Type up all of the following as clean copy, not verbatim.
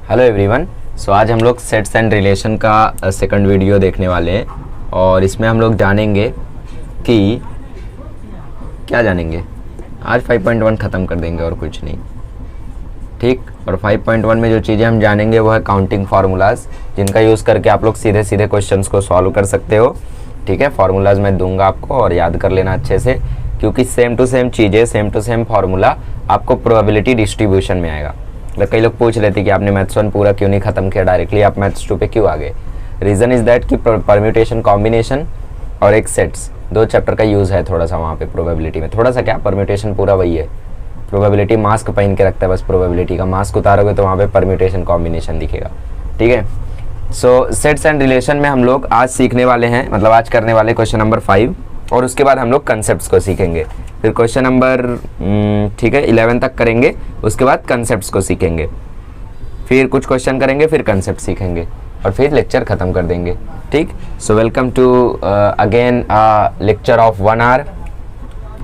Hello everyone. सो आज हम लोग सेट्स एंड रिलेशन का सेकंड वीडियो देखने वाले हैं और इसमें हम लोग जानेंगे कि क्या जानेंगे। आज 5.1 ख़त्म कर देंगे और कुछ नहीं, ठीक। और 5.1 में जो चीज़ें हम जानेंगे वो है काउंटिंग फार्मूलाज, जिनका यूज़ करके आप लोग सीधे सीधे क्वेश्चंस को सॉल्व कर सकते हो, ठीक है। फार्मूलाज मैं दूंगा आपको और याद कर लेना अच्छे से, क्योंकि सेम टू सेम चीज़ें, सेम टू सेम फार्मूला आपको प्रोबेबिलिटी डिस्ट्रीब्यूशन में आएगा। मतलब कई लोग पूछ लेते कि आपने मैथ्स 1 पूरा क्यों नहीं खत्म किया, डायरेक्टली आप मैथ्स 2 पे क्यों आ गए। रीज़न इज़ दैट कि परम्यूटेशन, कॉम्बिनेशन और एक सेट्स, दो चैप्टर का यूज़ है थोड़ा सा वहाँ पे प्रोबेबिलिटी में। थोड़ा सा क्या, परम्यूटेशन पूरा वही है, प्रोबेबिलिटी मास्क पहन के रखता है, बस प्रोबेबिलिटी का मास्क उतारोगे तो वहाँ पे परम्यूटेशन कॉम्बिनेशन दिखेगा, ठीक है। सो सेट्स एंड रिलेशन में हम लोग आज सीखने वाले हैं, मतलब आज करने वाले क्वेश्चन नंबर 5 और उसके बाद हम लोग कंसेप्ट्स को सीखेंगे। फिर क्वेश्चन नंबर 11 तक करेंगे, उसके बाद कंसेप्ट्स को सीखेंगे, फिर कुछ क्वेश्चन करेंगे, फिर कंसेप्ट सीखेंगे और फिर लेक्चर ख़त्म कर देंगे, ठीक। So welcome to again lecture of 1 hour.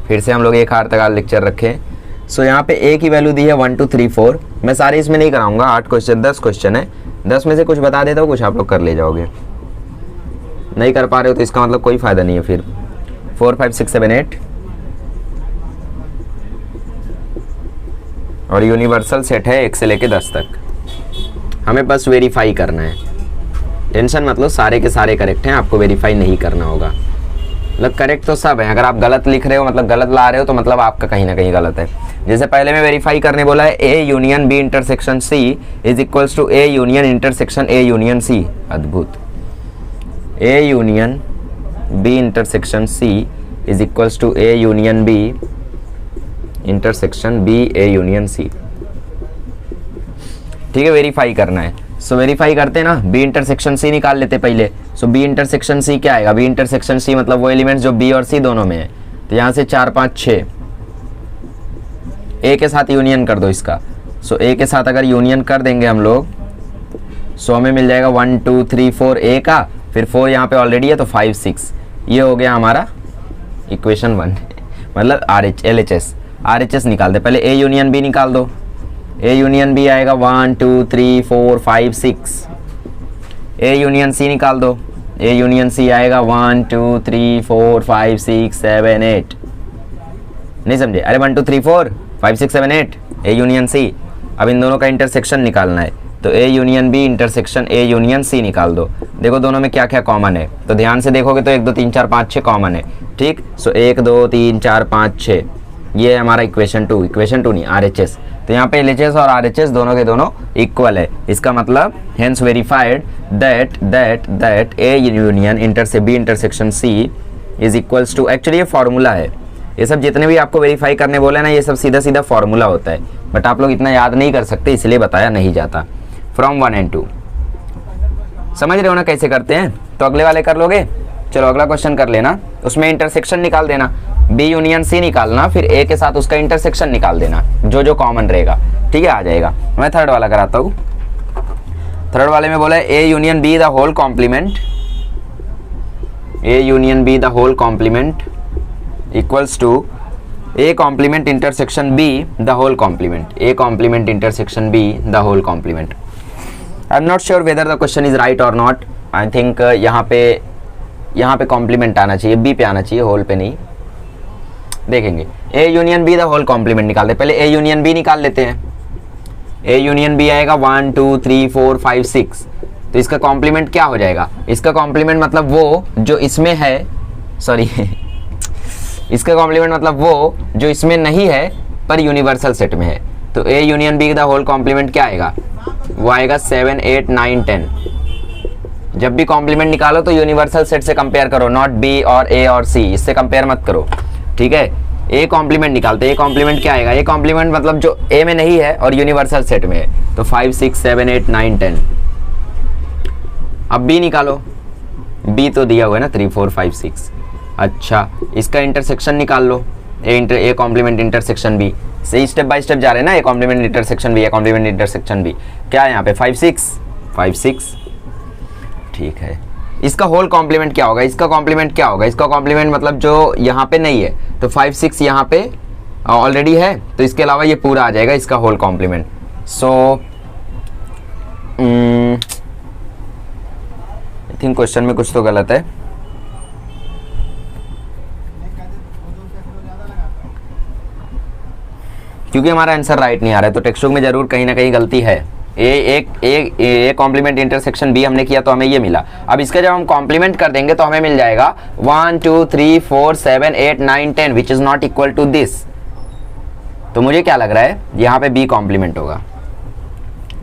फिर से हम लोग 1 आवर तक लेक्चर रखें। सो यहाँ पे एक ही वैल्यू दी है 1 2 3 4। मैं सारे इसमें नहीं कराऊंगा, 8 क्वेश्चन 10 क्वेश्चन है, 10 में से कुछ बता देता हूँ, कुछ आप लोग कर ले जाओगे। नहीं कर पा रहे हो तो इसका मतलब कोई फ़ायदा नहीं है। फिर 4 5 6 7 8 और यूनिवर्सल सेट है 1 से लेके 10 तक। हमें बस वेरीफाई करना है, टेंशन मतलब सारे के सारे करेक्ट हैं, आपको वेरीफाई नहीं करना होगा। मतलब करेक्ट तो सब है, अगर आप गलत लिख रहे हो, मतलब गलत ला रहे हो, तो मतलब आपका कहीं ना कहीं गलत है। जैसे पहले में वेरीफाई करने बोला है, A union B intersection C is equals to A union intersection A union C. अद्भुत। A union B intersection C is equals to A union B intersection B A union C, ठीक है। Verify करना है, सो verify करते हैं ना, B intersection सी निकाल लेते पहले। सो बी इंटरसेक्शन सी क्या आएगा, बी इंटरसेक्शन सी मतलब वो एलिमेंट्स जो बी और सी दोनों में है, तो यहाँ से 4 5 6 ए के साथ यूनियन कर दो इसका। सो ए के साथ अगर यूनियन कर देंगे हम लोग, सो हमें मिल जाएगा 1 2 3 4 ए का, फिर 4 यहाँ पे ऑलरेडी है तो 5 6। ये हो गया हमारा इक्वेशन 1, मतलब आर एच एस निकाल दे। पहले ए यूनियन बी निकाल दो। ए यूनियन बी आएगा 1 2 3 4 5 6। ए यूनियन सी निकाल दो। ए यूनियन सी आएगा 1 2 3 4 5 6 7 8। नहीं समझे? अरे 1 2 3 4 5 6 7 8 ए यूनियन सी। अब इन दोनों का इंटरसेक्शन निकालना है, तो A union B intersection A union C निकाल दो। देखो दोनों में क्या क्या कॉमन है, तो ध्यान से देखोगे तो 1 2 3 4 5 6 कॉमन है, ठीक। सो 1 2 3 4 5 6 ये है हमारा इक्वेशन 2, इक्वेशन 2 नहीं आरएचएस। तो यहाँ पे एलएचएस और आरएचएस दोनों के दोनों इक्वल है। इसका मतलब hence verified that A union B intersection C is equals to, actually ये फार्मूला है। ये सब जितने भी आपको वेरीफाई करने बोले ना, ये सब सीधा सीधा फार्मूला होता है, बट आप लोग इतना याद नहीं कर सकते, इसलिए बताया नहीं जाता। फ्रॉम 1 and 2 समझ रहे हो ना कैसे करते हैं? तो अगले वाले कर लोगे। चलो अगला क्वेश्चन कर लेना, उसमें इंटरसेक्शन निकाल देना, बी यूनियन सी निकालना, फिर ए के साथ उसका इंटरसेक्शन निकाल देना, जो जो कॉमन रहेगा, ठीक है, आ जाएगा। मैं थर्ड वाला कराता हूँ। थर्ड वाले में बोला है A union B the whole complement, A union B the whole complement equals to A complement intersection B the whole complement, A complement intersection B the whole complement. I am not sure whether the question is right और not. I think यहाँ पे complement आना चाहिए, B पे आना चाहिए, whole पे नहीं। देखेंगे A union B the whole complement निकाल दे। पहले ए यूनियन बी निकाल लेते हैं। ए यूनियन बी आएगा 1 2 3 4 5 6। तो इसका कॉम्प्लीमेंट क्या हो जाएगा? इसका कॉम्प्लीमेंट मतलब वो जो इसमें है, सॉरी इसका कॉम्प्लीमेंट मतलब वो जो इसमें नहीं है पर यूनिवर्सल सेट में है। तो A union B the whole complement क्या आएगा? वो आएगा 7 8 9 10। जब भी कॉम्प्लीमेंट निकालो तो यूनिवर्सल सेट से कंपेयर करो, नॉट बी और ए और सी, इससे कंपेयर मत करो, ठीक है। ए कॉम्प्लीमेंट निकालते हैं। ए कॉम्प्लीमेंट क्या आएगा? ए कॉम्प्लीमेंट मतलब जो ए में नहीं है और यूनिवर्सल सेट में है, तो 5 6 7 8 9 10। अब बी निकालो, बी तो दिया हुआ है ना 3 4 5 6। अच्छा, इसका इंटरसेक्शन निकाल लो, ए कॉम्प्लीमेंट इंटरसेक्शन बी। सही स्टेप बाय स्टेप जा रहे हैं ना, A complement intersection B, A complement intersection B. क्या है यहाँ पे? 5 6, ठीक है। इसका होल कॉम्प्लीमेंट क्या होगा? इसका कॉम्प्लीमेंट क्या होगा? इसका कॉम्प्लीमेंट मतलब जो यहाँ पे नहीं है, तो 5 6 यहाँ पे ऑलरेडी है, तो इसके अलावा ये पूरा आ जाएगा इसका whole complement. So think question में कुछ तो गलत है। क्योंकि हमारा आंसर राइट नहीं आ रहा है, तो टेक्स्ट बुक में जरूर कहीं ना कहीं गलती है। ए कॉम्प्लीमेंट इंटरसेक्शन बी हमने किया तो हमें ये मिला। अब इसका जब हम कॉम्प्लीमेंट कर देंगे तो हमें मिल जाएगा 1 2 3 4 7 8 9 10 which is not equal to this. तो मुझे क्या लग रहा है यहाँ पे बी कॉम्प्लीमेंट होगा।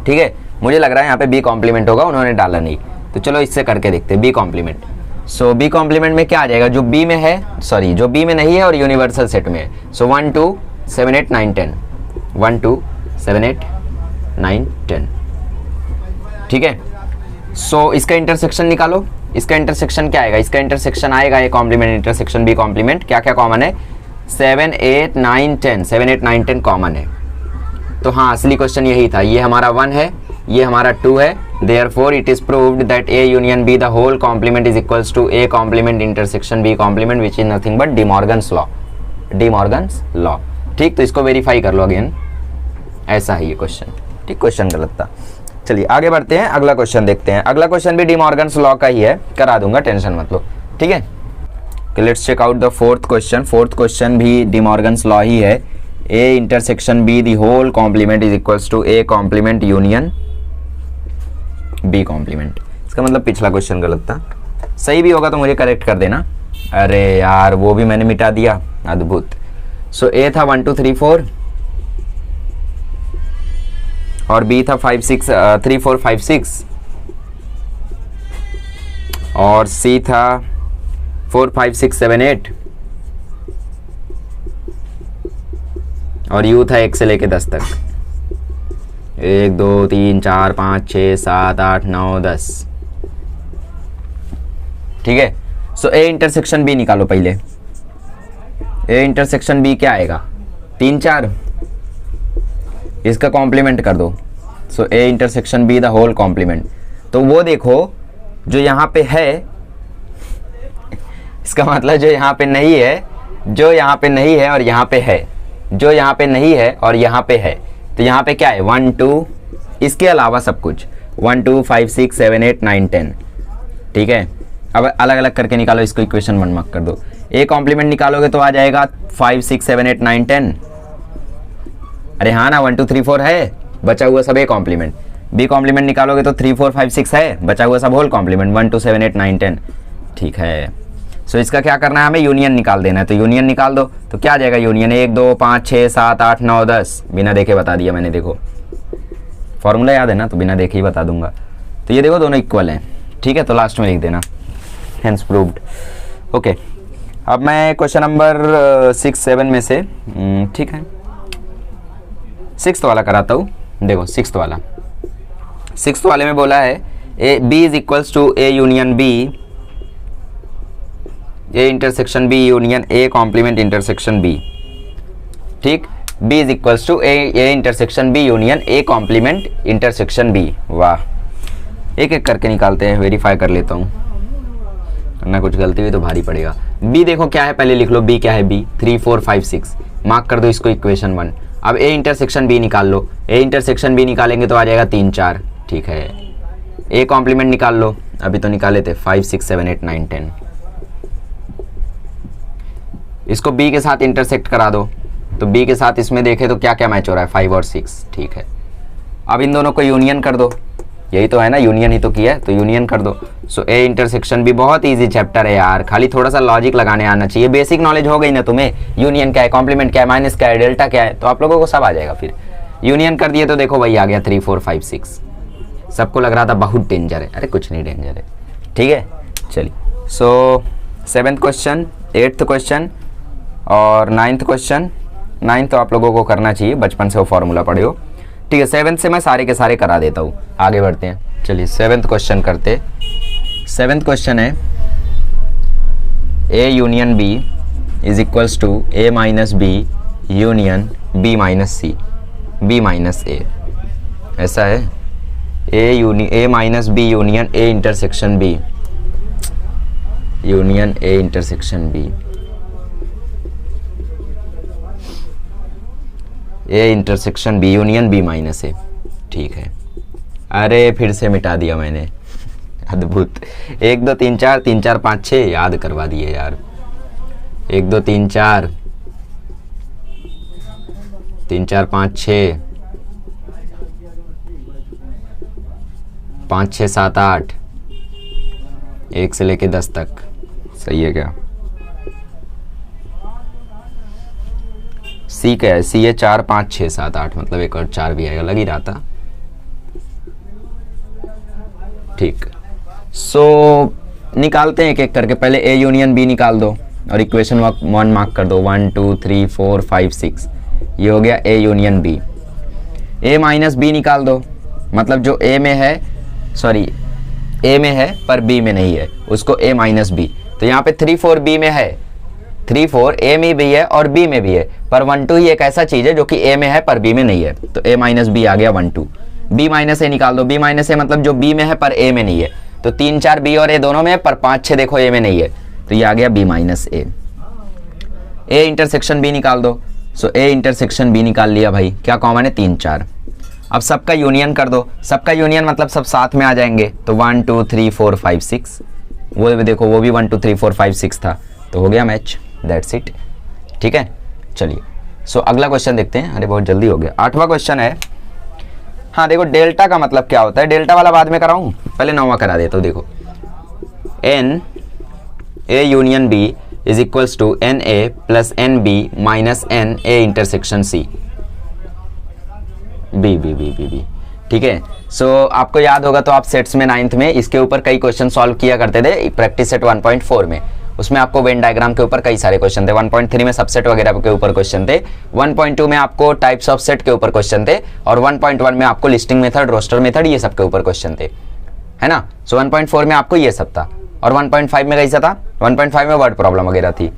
ठीक है, मुझे लग रहा है यहाँ पे बी कॉम्प्लीमेंट होगा, उन्होंने डाला नहीं। तो चलो इससे करके देखते हैं बी कॉम्प्लीमेंट। सो बी कॉम्प्लीमेंट में क्या आ जाएगा, जो बी में है, सॉरी जो बी में नहीं है और यूनिवर्सल सेट में है। सो 1 2 7 8 9 10 1 2 7 8 9 10। ठीक है, सो इसका इंटरसेक्शन निकालो। इसका इंटरसेक्शन क्या आएगा, इसका इंटरसेक्शन आएगा A complement intersection B complement. क्या क्या कॉमन है, 7 8 9 10, 7 8 9 10 कॉमन है। तो हाँ, असली क्वेश्चन यही था। ये हमारा 1 है, ये हमारा 2 है। Therefore it is proved that A union B the whole complement is equals to A complement intersection B complement which is nothing but De Morgan's law। De Morgan's law। ठीक, तो इसको वेरीफाई कर लो अगेन। ऐसा है ये question. ठीक, question गलत था। चलिए आगे बढ़ते हैं, अगला क्वेश्चन देखते हैं। अगला क्वेश्चन भी डी मॉर्गन्स लॉ का ही है, करा दूंगा, टेंशन मत लो। ठीक है, let's check out the fourth question. Fourth question भी डी मॉर्गन्स लॉ ही है। A intersection B the whole complement is equals to A complement union B complement. इसका मतलब पिछला क्वेश्चन गलत था। सही भी होगा तो मुझे करेक्ट कर देना। अरे यार, वो भी मैंने मिटा दिया, अद्भुत। सो ए था 1 2 3 4 और बी था 5 6 3 4 5 6 और सी था 4 5 6 7 8 और यू था 1 से लेके 10 तक। 1 2 3 4 5 6 7 8 9 10। ठीक है, सो ए इंटरसेक्शन बी निकालो पहले। ए इंटरसेक्शन बी क्या आएगा, 3 4, इसका कॉम्प्लीमेंट कर दो। So A intersection B the whole complement. तो वो देखो जो यहाँ पे है, इसका मतलब जो यहाँ पे नहीं है, जो यहाँ पे नहीं है और यहाँ पे है, जो यहाँ पे नहीं है और यहाँ पे है। तो यहाँ पे क्या है, 1 2, इसके अलावा सब कुछ 1 2 5 6 7 8 9 10। ठीक है, अब अलग अलग करके निकालो इसको, इक्वेशन 1 मार्क कर दो। ए कॉम्प्लीमेंट निकालोगे तो आ जाएगा 5 6 7 8 9 10। अरे हाँ ना, 1 2 3 4 है, बचा हुआ सब ए कॉम्प्लीमेंट। बी कॉम्प्लीमेंट निकालोगे तो 3 4 5 6 है, बचा हुआ सब होल कॉम्प्लीमेंट 1 2 7 8 9 10। ठीक है, सो इसका क्या करना है, हमें यूनियन निकाल देना है। तो यूनियन निकाल दो, तो क्या आ जाएगा यूनियन, 1 2 5 6 7 8 9 10। बिना देखे बता दिया मैंने, देखो फॉर्मूला याद है ना, तो बिना देखे ही बता दूंगा। तो ये देखो दोनों इक्वल हैं। ठीक है, तो लास्ट में लिख देना हेंस प्रूव्ड। ओके, अब मैं क्वेश्चन नंबर 6 7 में से ठीक है 6th वाला कराता हूँ। देखो 6th वाले में बोला है A B is equals to A union B, A intersection B union A complement intersection B. ठीक, B is equals to A intersection B union A complement intersection B. वाह, एक एक करके निकालते हैं, वेरीफाई कर लेता हूँ, वरना कुछ गलती हुई तो भारी पड़ेगा। बी देखो क्या है, पहले लिख लो बी क्या है, बी 3 4 5 6, मार्क कर दो इसको इक्वेशन 1। अब ए इंटरसेक्शन बी निकाल लो। ए इंटरसेक्शन बी निकालेंगे तो आ जाएगा 3 4। ठीक है, ए कॉम्प्लीमेंट निकाल लो, अभी तो निकाले थे 5 6 7 8 9 10। इसको बी के साथ इंटरसेक्ट करा दो, तो बी के साथ इसमें देखे तो क्या क्या मैच हो रहा है, 5 और 6। ठीक है, अब इन दोनों को यूनियन कर दो, यही तो है ना, यूनियन ही तो किया है, तो यूनियन कर दो। सो ए इंटरसेक्शन भी बहुत इजी चैप्टर है यार, खाली थोड़ा सा लॉजिक लगाने आना चाहिए। बेसिक नॉलेज हो गई ना तुम्हें, यूनियन क्या है, कॉम्प्लीमेंट क्या है, माइनस क्या है, डेल्टा क्या है, तो आप लोगों को सब आ जाएगा। फिर यूनियन कर दिए तो देखो वही आ गया 3 4 5 6। सबको लग रहा था बहुत डेंजर है, अरे कुछ नहीं डेंजर है। ठीक है, चलिए सो 7th क्वेश्चन, 8th क्वेश्चन और 9th क्वेश्चन। 9th तो आप लोगों को करना चाहिए, बचपन से वो फॉर्मूला पढ़े हो। ठीक है, 7th से मैं सारे के सारे करा देता हूँ। आगे बढ़ते हैं, चलिए 7th क्वेश्चन करते। 7th क्वेश्चन है A union B is equals to A minus B union B minus C B minus A. ऐसा है, A minus B union A intersection B union A intersection B, A intersection B union B minus A. ठीक है, अरे फिर से मिटा दिया मैंने, अद्भुत। 1 2 3 4 3 4 5 6 याद करवा दिए यार। 1 2 3 4 3 4 5 6 5 6 7 8 1 से लेके 10 तक। सही है क्या? सी क्या है? सी है 4 5 6 7 8, मतलब एक और 4 भी आएगा, लग ही रहा था। ठीक, सो निकालते हैं एक एक करके। पहले ए यूनियन बी निकाल दो और इक्वेशन 1 मार्क कर दो। 1 2 3 4 5 6, ये हो गया A union B. A minus B निकाल दो, मतलब जो ए में है, सॉरी ए में है पर बी में नहीं है, उसको ए माइनस बी। तो यहाँ पे 3 4 बी में है, 3 4 ए में भी है और बी में भी है, पर 1 2 ही एक ऐसा चीज है जो कि ए में है पर बी में नहीं है। तो ए माइनस बी आ गया 1 2। बी माइनस ए निकाल दो। बी माइनस ए मतलब जो बी में है पर ए में नहीं है। तो 3 4 बी और ए दोनों में है, पर 5 6 देखो ए में नहीं है, तो ये आ गया B minus A. A intersection B निकाल दो। सो ए इंटरसेक्शन बी निकाल लिया भाई। क्या कॉमन है? 3 4। अब सबका यूनियन कर दो। सबका यूनियन मतलब सब साथ में आ जाएंगे। तो 1 2 3 4 5 6, वो भी देखो, वो भी 1 2 3 4 5 6 था, तो हो गया मैच। That's it. ठीक है, चलिए सो अगला क्वेश्चन देखते हैं। अरे बहुत जल्दी हो गया। 8वां क्वेश्चन है। हाँ देखो, डेल्टा का मतलब क्या होता है? डेल्टा वाला बाद में कराऊं, पहले 9वां करा देता हूं। देखो, n A union B is equals to n A plus n B minus n A intersection C. B B B B B ठीक है। सो आपको याद होगा तो आप सेट्स में 9th में इसके ऊपर कई क्वेश्चन सॉल्व किया करते थे, प्रैक्टिस सेट 1.4 में। उसमें आपको वेन डायग्राम के ऊपर कई सारे क्वेश्चन थे। 1.3 में सबसेट वगैरह के ऊपर क्वेश्चन थे। 1.2 में आपको टाइप्स ऑफ सेट के ऊपर क्वेश्चन थे, और 1.1 में आपको लिस्टिंग मेथड, रोस्टर मेथड, ये सब के ऊपर क्वेश्चन थे, है ना। सो 1.4 में आपको ये सब था, और 1.5 में कैसा था? 1.5 में वर्ड प्रॉब्लम वगैरह थी,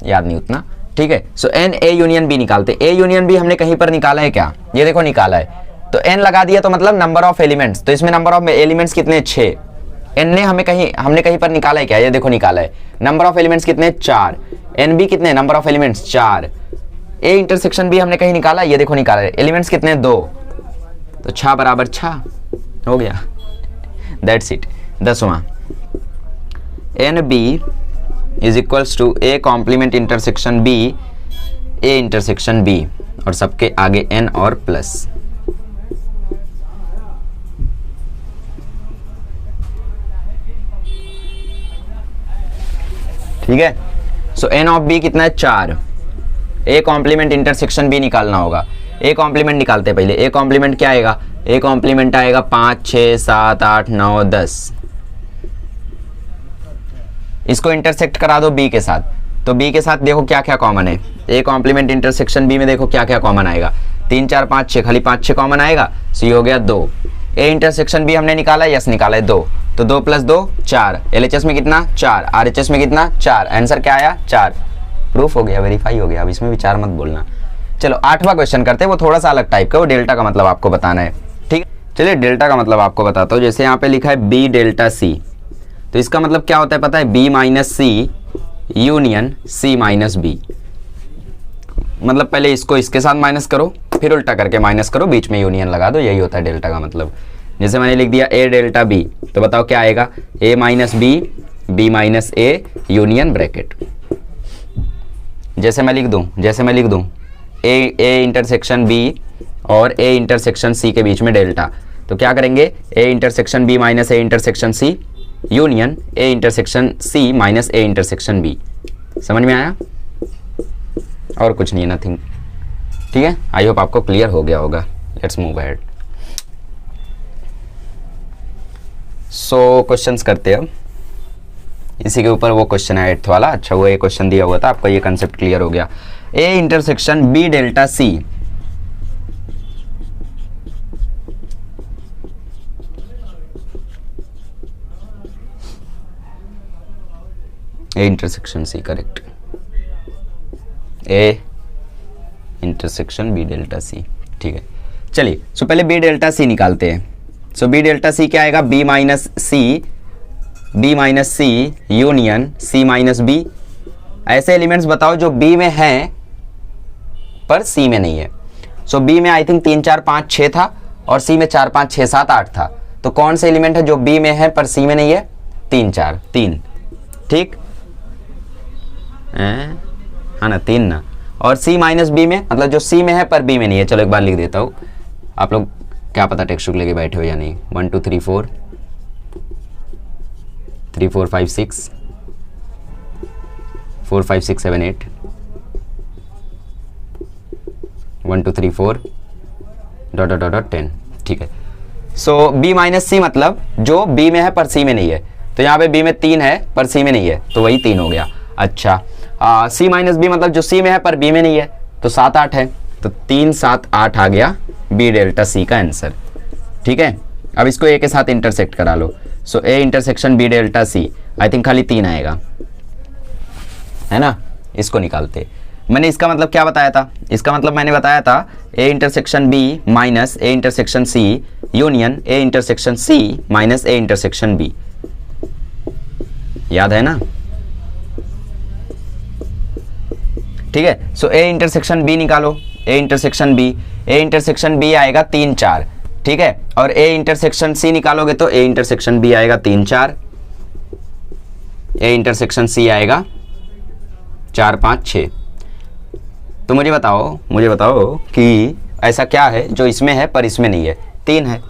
याद नहीं उतना। ठीक है, सो एन ए यूनियन बी निकालते। ए यूनियन बी हमने कहीं पर निकाला है क्या? ये देखो निकाला है। तो एन लगा दिया तो मतलब नंबर ऑफ एलिमेंट्स। तो इसमें नंबर ऑफ एलिमेंट्स कितने? 6। एन ने हमने कहीं पर निकाला है क्या? ये देखो निकाला है। नंबर ऑफ एलिमेंट्स कितने? 4। एन बी कितने? Number of elements 4। A intersection B हमने कहीं निकाला है, ये देखो निकाला है। एलिमेंट्स कितने? 2। तो 6 बराबर 6 हो गया। That's it. 10वां, n B is equals to A complement intersection B, A intersection B, और सबके आगे एन और प्लस। ठीक है, सो एन ऑफ बी कितना है? 4। ए कॉम्प्लीमेंट इंटरसेक्शन बी निकालना होगा। ए कॉम्प्लीमेंट निकालते पहले। ए कॉम्प्लीमेंट क्या आएगा? ए कॉम्प्लीमेंट आएगा 5 6 7 8 9 10। इसको इंटरसेक्ट करा दो बी के साथ। तो बी के साथ देखो क्या क्या कॉमन है। ए कॉम्प्लीमेंट इंटरसेक्शन बी में देखो क्या क्या कॉमन आएगा। 3 4 5 6, खाली 5 6 कॉमन आएगा, सो ये हो गया 2। ए इंटरसेक्शन बी हमने निकाला है, यस निकाला है 2। तो 2 + 2 4। एलएचएस में कितना? 4। आरएचएस में कितना? 4। आंसर क्या आया? 4। प्रूफ हो गया, वेरीफाई हो गया। अब इसमें विचार मत बोलना। चलो 8वां क्वेश्चन करते हैं। वो थोड़ा सा अलग टाइप का, वो डेल्टा का मतलब आपको बताना है। ठीक है, चलिए डेल्टा का मतलब आपको बताता हूँ। जैसे यहाँ पे लिखा है बी डेल्टा सी, तो इसका मतलब क्या होता है पता है? बी माइनस सी यूनियन सी माइनस बी। मतलब पहले इसको इसके साथ माइनस करो, फिर उल्टा करके माइनस करो, बीच में यूनियन लगा दो, यही होता है डेल्टा का मतलब। जैसे मैंने लिख दिया ए डेल्टा बी, तो बताओ क्या आएगा? ए माइनस बी, बी माइनस ए, यूनियन ब्रैकेट। जैसे मैं लिख दूं ए इंटरसेक्शन बी और ए इंटरसेक्शन सी के बीच में डेल्टा, तो क्या करेंगे? A intersection B minus A intersection C union A intersection C minus A intersection B. समझ में आया? और कुछ नहीं है, नथिंग। ठीक है, आई होप आपको क्लियर हो गया होगा। Let's move ahead. So questions करते हैं अब। इसी के ऊपर वो क्वेश्चन है 8th वाला। अच्छा, वो एक क्वेश्चन दिया हुआ था, आपका ये कंसेप्ट क्लियर हो गया। A intersection B delta C, A intersection C, correct. A intersection B delta C. ठीक है, चलिए सो पहले बी डेल्टा सी निकालते हैं। सो बी डेल्टा सी क्या आएगा? बी माइनस सी यूनियन सी माइनस बी। ऐसे एलिमेंट्स बताओ जो बी में हैं पर सी में नहीं है। सो बी में आई थिंक 3 4 5 6 था, और सी में 4 5 6 7 8 था। तो कौन से एलिमेंट है जो बी में है पर सी में नहीं है? 3 4 3, ठीक है ना, 3 ना। और सी माइनस बी में मतलब जो सी में है पर बी में नहीं है। चलो एक बार लिख देता हूँ, आप लोग क्या पता टेक्स्ट बुक लेके बैठे हो या नहीं। 1 2 3 4 3 4 5 6 4 5 6 7 8 1 2 3 4 डॉट डॉट डॉट 10, ठीक है। सो बी माइनस सी मतलब जो बी में है पर सी में नहीं है। तो यहाँ पे बी में 3 है पर सी में नहीं है, तो वही 3 हो गया। अच्छा, सी माइनस बी मतलब जो सी में है पर बी में नहीं है, तो 7 8 है, तो 3 7 8 आ गया बी डेल्टा सी का आंसर, ठीक है। अब इसको ए के साथ इंटरसेक्ट करा लो। So A intersection B delta C, I think खाली 3 आएगा, है ना। इसको निकालते। मैंने इसका मतलब क्या बताया था? इसका मतलब मैंने बताया था A intersection B minus A intersection C union A intersection C minus A intersection B, याद है ना? ठीक है। सो ए इंटरसेक्शन बी निकालो, ए इंटरसेक्शन बी आएगा 3 4, ठीक है। और ए इंटरसेक्शन सी निकालोगे तो ए इंटरसेक्शन बी आएगा 3 4, ए इंटरसेक्शन सी आएगा 4 5 6। तो मुझे बताओ कि ऐसा क्या है जो इसमें है पर इसमें नहीं है? 3 है।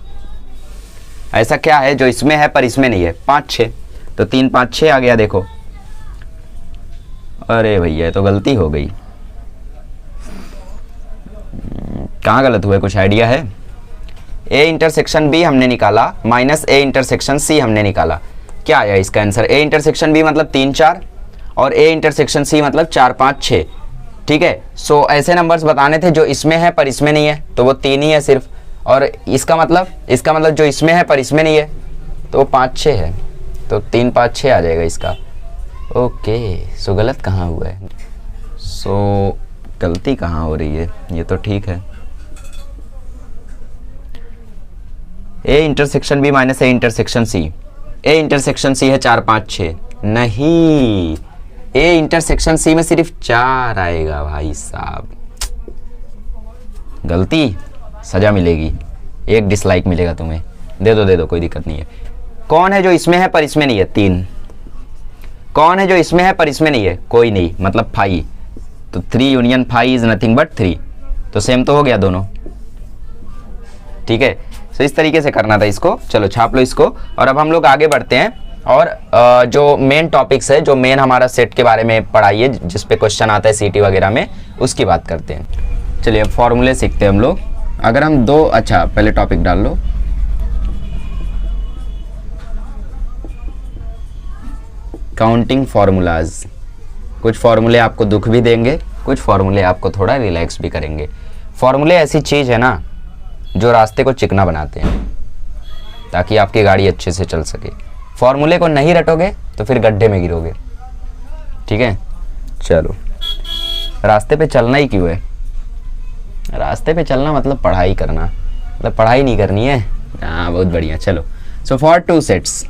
ऐसा क्या है जो इसमें है पर इसमें नहीं है? 5 6। तो 3 5 6 आ गया, देखो। अरे भैया तो गलती हो गई। कहाँ गलत हुआ, कुछ आइडिया है? ए इंटरसेक्शन बी हमने निकाला माइनस ए इंटरसेक्शन सी हमने निकाला, क्या आया इसका आंसर? ए इंटरसेक्शन बी मतलब 3 4 और ए इंटरसेक्शन सी मतलब 4 5 6, ठीक है। सो ऐसे नंबर्स बताने थे जो इसमें है पर इसमें नहीं है, तो वो 3 ही है सिर्फ। और इसका मतलब जो इसमें है पर इसमें नहीं है तो वो 5 6 है, तो 3 5 6 आ जाएगा इसका। ओके, सो गलत कहाँ हुआ है? सो गलती कहाँ हो रही है? ये तो ठीक है। A intersection B minus A intersection C, A intersection C है 4 5 6, नहीं, ए इंटरसेक्शन सी में सिर्फ 4 आएगा भाई साहब। गलती, सजा मिलेगी, 1 डिसलाइक मिलेगा तुम्हें। दे दो, कोई दिक्कत नहीं है। कौन है जो इसमें है पर इसमें नहीं है? 3। कौन है जो इसमें है पर इसमें नहीं है? कोई नहीं, मतलब 5। तो 3 यूनियन 5 इज नथिंग बट 3, तो सेम तो हो गया दोनों, ठीक है। तो इस तरीके से करना था इसको। चलो छाप लो इसको। और अब हम लोग आगे बढ़ते हैं और जो मेन टॉपिक्स है, जो मेन हमारा सेट के बारे में पढ़ाई है, जिस पे क्वेश्चन आता है सीटी वगैरह में, उसकी बात करते हैं। चलिए अब फॉर्मूले सीखते हैं हम लोग। अगर हम अच्छा पहले टॉपिक डाल लो। Counting formulas. कुछ फार्मूले आपको दुख भी देंगे, कुछ फार्मूले आपको थोड़ा रिलैक्स भी करेंगे। फार्मूले ऐसी चीज़ है ना जो रास्ते को चिकना बनाते हैं ताकि आपकी गाड़ी अच्छे से चल सके। फॉर्मूले को नहीं रटोगे तो फिर गड्ढे में गिरोगे, ठीक है। चलो, रास्ते पे चलना ही क्यों है? रास्ते पे चलना मतलब पढ़ाई करना, मतलब पढ़ाई नहीं करनी है। हाँ, बहुत बढ़िया। चलो, सो फॉर 2 सेट्स,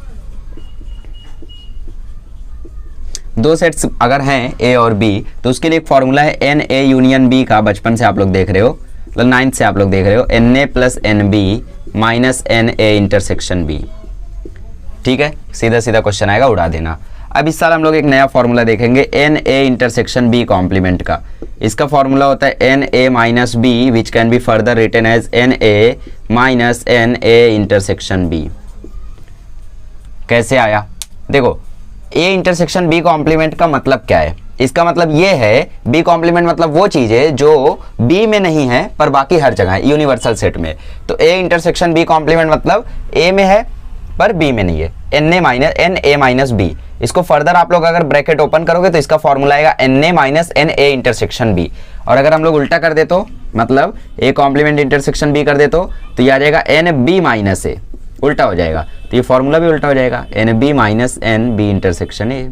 2 सेट्स अगर हैं ए और बी, तो उसके लिए एक फॉर्मूला है एन ए यूनियन बी का। बचपन से आप लोग देख रहे हो, मतलब 9th से आप लोग देख रहे हो, n A plus n B minus n A intersection B, ठीक है। सीधा सीधा क्वेश्चन आएगा, उड़ा देना। अब इस साल हम लोग एक नया फॉर्मूला देखेंगे n A intersection B complement का। इसका फॉर्मूला होता है n A minus B which can be further written as n A minus n A intersection B. कैसे आया? देखो, ए इंटरसेक्शन बी कॉम्प्लीमेंट का मतलब क्या है? इसका मतलब ये है, बी कॉम्प्लीमेंट मतलब वो चीज है जो बी में नहीं है पर बाकी हर जगह है, यूनिवर्सल सेट में। तो ए इंटरसेक्शन बी कॉम्प्लीमेंट मतलब ए में है पर बी में नहीं है, एन ए माइनस बी। इसको फर्दर आप लोग अगर ब्रैकेट ओपन करोगे तो इसका फॉर्मूला आएगा n A minus n A intersection B. और अगर हम लोग उल्टा कर दे तो, मतलब ए कॉम्प्लीमेंट इंटरसेक्शन बी कर दे तो ये आ जाएगा एन बी माइनस ए, उल्टा हो जाएगा। तो ये फॉर्मूला भी उल्टा हो जाएगा, n B minus n B intersection A,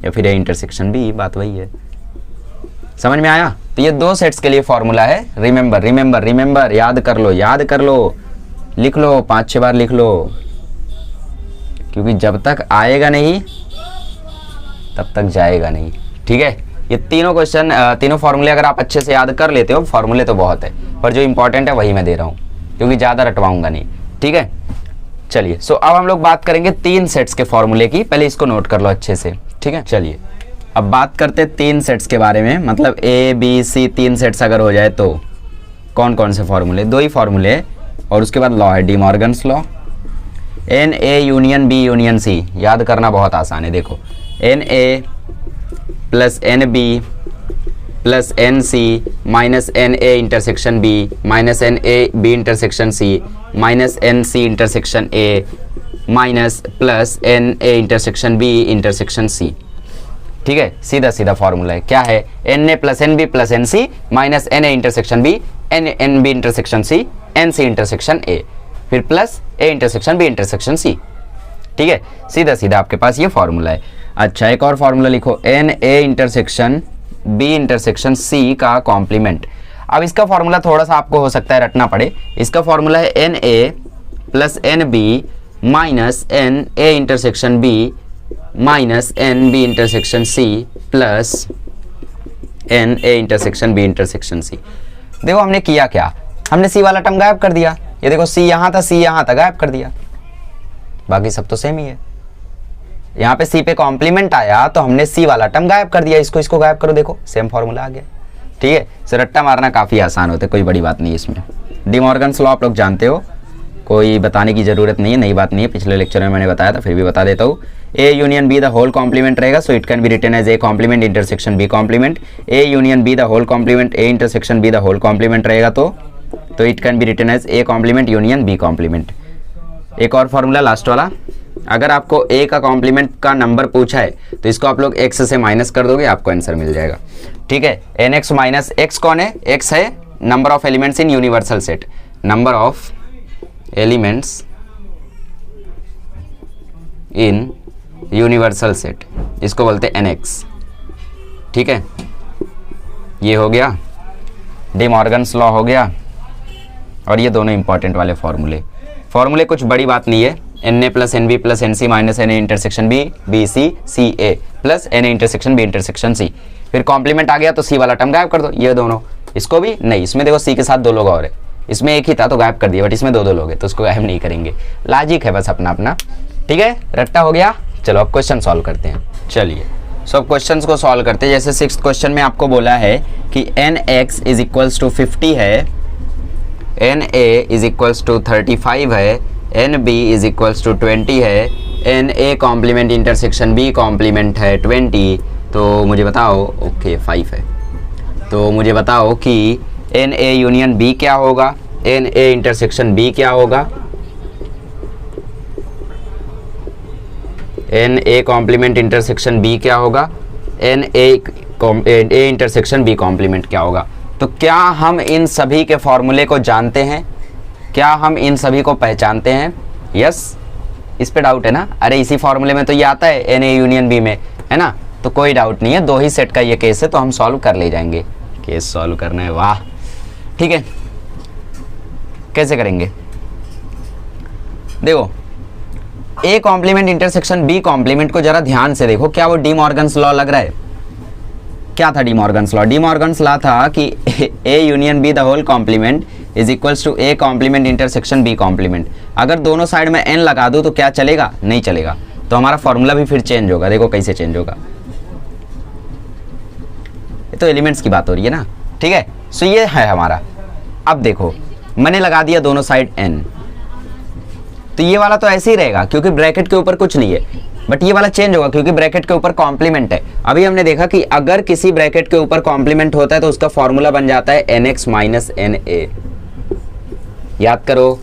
या फिर ए इंटरसेक्शन बी, बात वही है। समझ में आया? तो ये 2 सेट्स के लिए फॉर्मूला है। रिमेंबर, याद कर लो, लिख लो, 5-6 बार लिख लो, क्योंकि जब तक आएगा नहीं तब तक जाएगा नहीं, ठीक है। ये तीनों क्वेश्चन, तीनों फॉर्मूले अगर आप अच्छे से याद कर लेते हो, फॉर्मूले तो बहुत है पर जो इंपॉर्टेंट है वही मैं दे रहा हूँ, क्योंकि ज़्यादा रटवाऊंगा नहीं, ठीक है। चलिए सो अब हम लोग बात करेंगे 3 सेट्स के फॉर्मूले की, पहले इसको नोट कर लो अच्छे से, ठीक है। चलिए अब बात करते हैं 3 सेट्स के बारे में, मतलब ए बी सी 3 सेट्स अगर हो जाए तो कौन कौन से फॉर्मूले, 2 ही फॉर्मूले और उसके बाद लॉ है De Morgan's law. N A union B union C याद करना बहुत आसान है, देखो n A plus n B plus n C minus n A intersection B minus n A B intersection C minus n C intersection A minus plus n A intersection B intersection C, ठीक है। सीधा सीधा formula है, क्या है, n A plus n B plus n C minus n A intersection B n B intersection C n C intersection A, फिर plus A intersection B intersection C, ठीक है। सीधा सीधा आपके पास ये फॉर्मूला है। अच्छा एक और फॉर्मूला लिखो, n A intersection B intersection C का कॉम्प्लीमेंट। अब इसका फॉर्मूला थोड़ा सा आपको हो सकता है रटना पड़े, इसका फॉर्मूला है n A plus n B minus n A intersection B minus n B intersection C plus n A intersection B intersection C. देखो हमने किया क्या, हमने सी वाला टर्म गायब कर दिया, ये देखो सी यहाँ था सी यहाँ था, गायब कर दिया, बाकी सब तो सेम ही है। यहाँ पे सी पे कॉम्प्लीमेंट आया तो हमने सी वाला टर्म गायब कर दिया, इसको गायब करो, देखो सेम फॉर्मूला आ गया, ठीक है। सो रट्टा मारना काफ़ी आसान होता है, कोई बड़ी बात नहीं है इसमें। डी मॉर्गन्स लॉ आप लोग जानते हो, कोई बताने की जरूरत नहीं है, नई बात नहीं है, पिछले लेक्चर में मैंने बताया था, फिर भी बता देता हूँ। A union B the whole complement रहेगा, so it can be written as A complement intersection B complement. A union B the whole complement A intersection B the whole complement रहेगा तो it can be written as A complement union B complement. एक और formula last वाला, अगर आपको ए का complement का number पूछा है तो इसको आप लोग एक्स से माइनस कर दोगे, आपको आंसर मिल जाएगा, ठीक है। एन एक्स माइनस एक्स कौन है, एक्स है number of elements in universal set, number of elements in universal set, इसको बोलते हैं एन एक्स, ठीक है। ये हो गया डी मॉर्गन्स लॉ हो गया, और ये दोनों इंपॉर्टेंट वाले फॉर्मूले कुछ बड़ी बात नहीं है, n A plus n B plus n C minus n A intersection B B C C A plus n A intersection B intersection C, फिर कॉम्प्लीमेंट आ गया तो सी वाला टर्म गायब कर दो, ये दोनों, इसको भी नहीं, इसमें देखो सी के साथ 2 लोग और है, इसमें एक ही था तो गायब कर दिया, बट इसमें 2 लोग है तो उसको गायब नहीं करेंगे, लॉजिक है बस अपना अपना, ठीक है। रट्टा हो गया, चलो अब क्वेश्चन सॉल्व करते हैं। चलिए सब क्वेश्चंस को सॉल्व करते हैं। जैसे 6th क्वेश्चन में आपको बोला है कि n x is equals to 50 है, n A is equals to 35 है, n B is equals to 20 है, n A complement intersection B complement है 20, तो मुझे बताओ, ओके 5 है, तो मुझे बताओ कि एन ए यूनियन बी क्या होगा, एन ए इंटरसेक्शन बी क्या होगा, n A complement intersection B क्या होगा, n A intersection B complement क्या होगा। तो क्या हम इन सभी के फॉर्मूले को जानते हैं, क्या हम इन सभी को पहचानते हैं, यस, इस पे डाउट है ना, अरे इसी फॉर्मूले में तो ये आता है एन ए यूनियन बी में, है ना, तो कोई डाउट नहीं है, 2 ही सेट का ये केस है तो हम सॉल्व कर ले जाएंगे, केस सॉल्व करना है, वाह, ठीक है। कैसे करेंगे, देखो A complement intersection B complement को जरा ध्यान से देखो, क्या वो डी मॉर्गन्स लॉ लग रहा है, क्या था De Morgan's law, De Morgan's law था कि A union B the whole complement is equals to A complement intersection B complement. अगर दोनों साइड में एन लगा दूं तो क्या चलेगा, नहीं चलेगा, तो हमारा फॉर्मूला भी फिर चेंज होगा, देखो कैसे चेंज होगा, ये तो एलिमेंट्स की बात हो रही है ना, ठीक है। सो ये है हमारा, अब देखो मैंने लगा दिया दोनों साइड एन, तो ये वाला तो ऐसे ही रहेगा क्योंकि ब्रैकेट के ऊपर कुछ नहीं है, बट ये वाला चेंज होगा क्योंकि ब्रैकेट के ऊपर कॉम्प्लीमेंट है। अभी हमने देखा कि अगर किसी ब्रैकेट के ऊपर कॉम्प्लीमेंट होता है तो उसका फॉर्मूला बन जाता है n x minus n A, याद करो,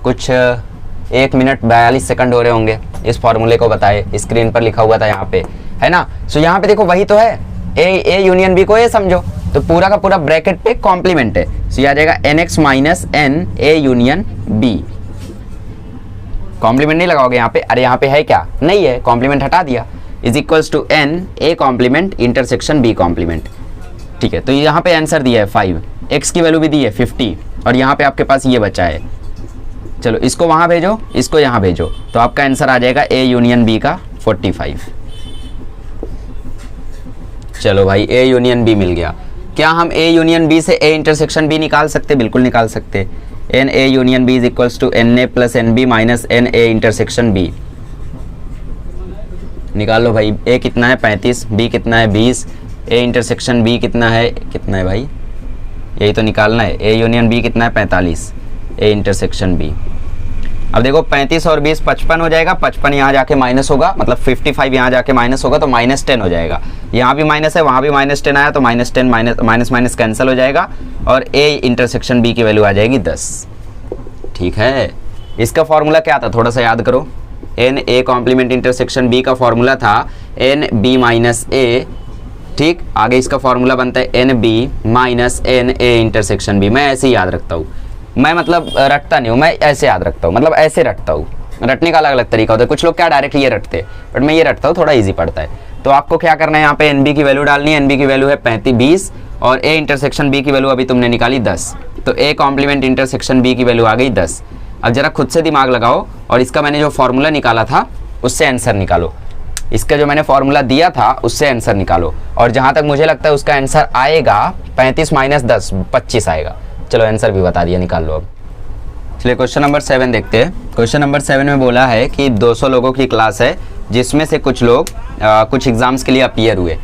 कुछ 1 मिनट 42 सेकंड हो रहे होंगे इस फॉर्मूले को बताए, स्क्रीन पर लिखा हुआ था यहाँ पे, है ना। सो यहाँ पे देखो वही तो है, ए यूनियन बी को ए समझो, तो पूरा का पूरा ब्रैकेट पे कॉम्प्लीमेंट है, सो ये आ जाएगा n x minus n A union B. Complement नहीं लगाओगे यहाँ पे, अरे यहाँ पे है क्या, नहीं है, कॉम्प्लीमेंट हटा दिया, is equals to n A complement intersection B complement, ठीक है। तो यहाँ पे आंसर दिया है 5, एक्स की वैल्यू भी दी है 50, और यहाँ पे आपके पास ये बचा है, चलो इसको वहाँ भेजो, इसको यहाँ भेजो, तो आपका आंसर आ जाएगा ए यूनियन बी का 45। चलो भाई ए यूनियन बी मिल गया। क्या हम ए यूनियन बी से ए इंटरसेक्शन बी निकाल सकते, बिल्कुल निकाल सकते, n A union B is equals to n A plus n B minus n A intersection B. निकाल लो भाई, ए कितना है 35, बी कितना है 20, ए इंटरसेक्शन बी कितना है भाई, यही तो निकालना है। ए यूनियन बी कितना है 45, ए इंटरसेक्शन बी। अब देखो 35 और 20 55 हो जाएगा, 55 यहाँ जाके माइनस होगा, मतलब 55 यहाँ जाके माइनस होगा तो -10 हो जाएगा। यहाँ भी माइनस है, वहाँ भी -10 आया तो -10 माइनस कैंसिल हो जाएगा और ए इंटरसेक्शन बी की वैल्यू आ जाएगी 10। ठीक है, इसका फॉर्मूला क्या था थोड़ा सा याद करो। N A complement intersection B का फॉर्मूला था एन बी माइनस ए। ठीक, आगे इसका फॉर्मूला बनता है n B minus n A intersection B. मैं ऐसे ही याद रखता हूँ, मैं मतलब रटता नहीं हूँ, मैं ऐसे याद रखता हूँ, मतलब ऐसे रटता हूँ। रटने का अलग अलग तरीका होता है, कुछ लोग क्या डायरेक्ट ये रटते हैं, बट मैं ये रटता हूँ, थोड़ा इजी पड़ता है। तो आपको क्या करना है, यहाँ पे एन बी की वैल्यू डालनी है। एन बी की वैल्यू है 20 और ए इंटरसेक्शन बी की वैल्यू अभी तुमने निकाली 10, तो ए कॉम्प्लीमेंट इंटरसेक्शन बी की वैल्यू आ गई 10। अब जरा खुद से दिमाग लगाओ और इसका मैंने जो फॉर्मूला निकाला था उससे आंसर निकालो। इसका जो मैंने फॉर्मूला दिया था उससे आंसर निकालो, और जहाँ तक मुझे लगता है उसका आंसर आएगा 35 माइनस 10 25 आएगा। चलो आंसर भी बता दिया, निकाल लो अब। चलिए क्वेश्चन नंबर 7 देखते हैं। क्वेश्चन नंबर 7 में बोला है कि 200 लोगों की क्लास है जिसमें से कुछ लोग कुछ एग्जाम्स के लिए अपीयर हुए।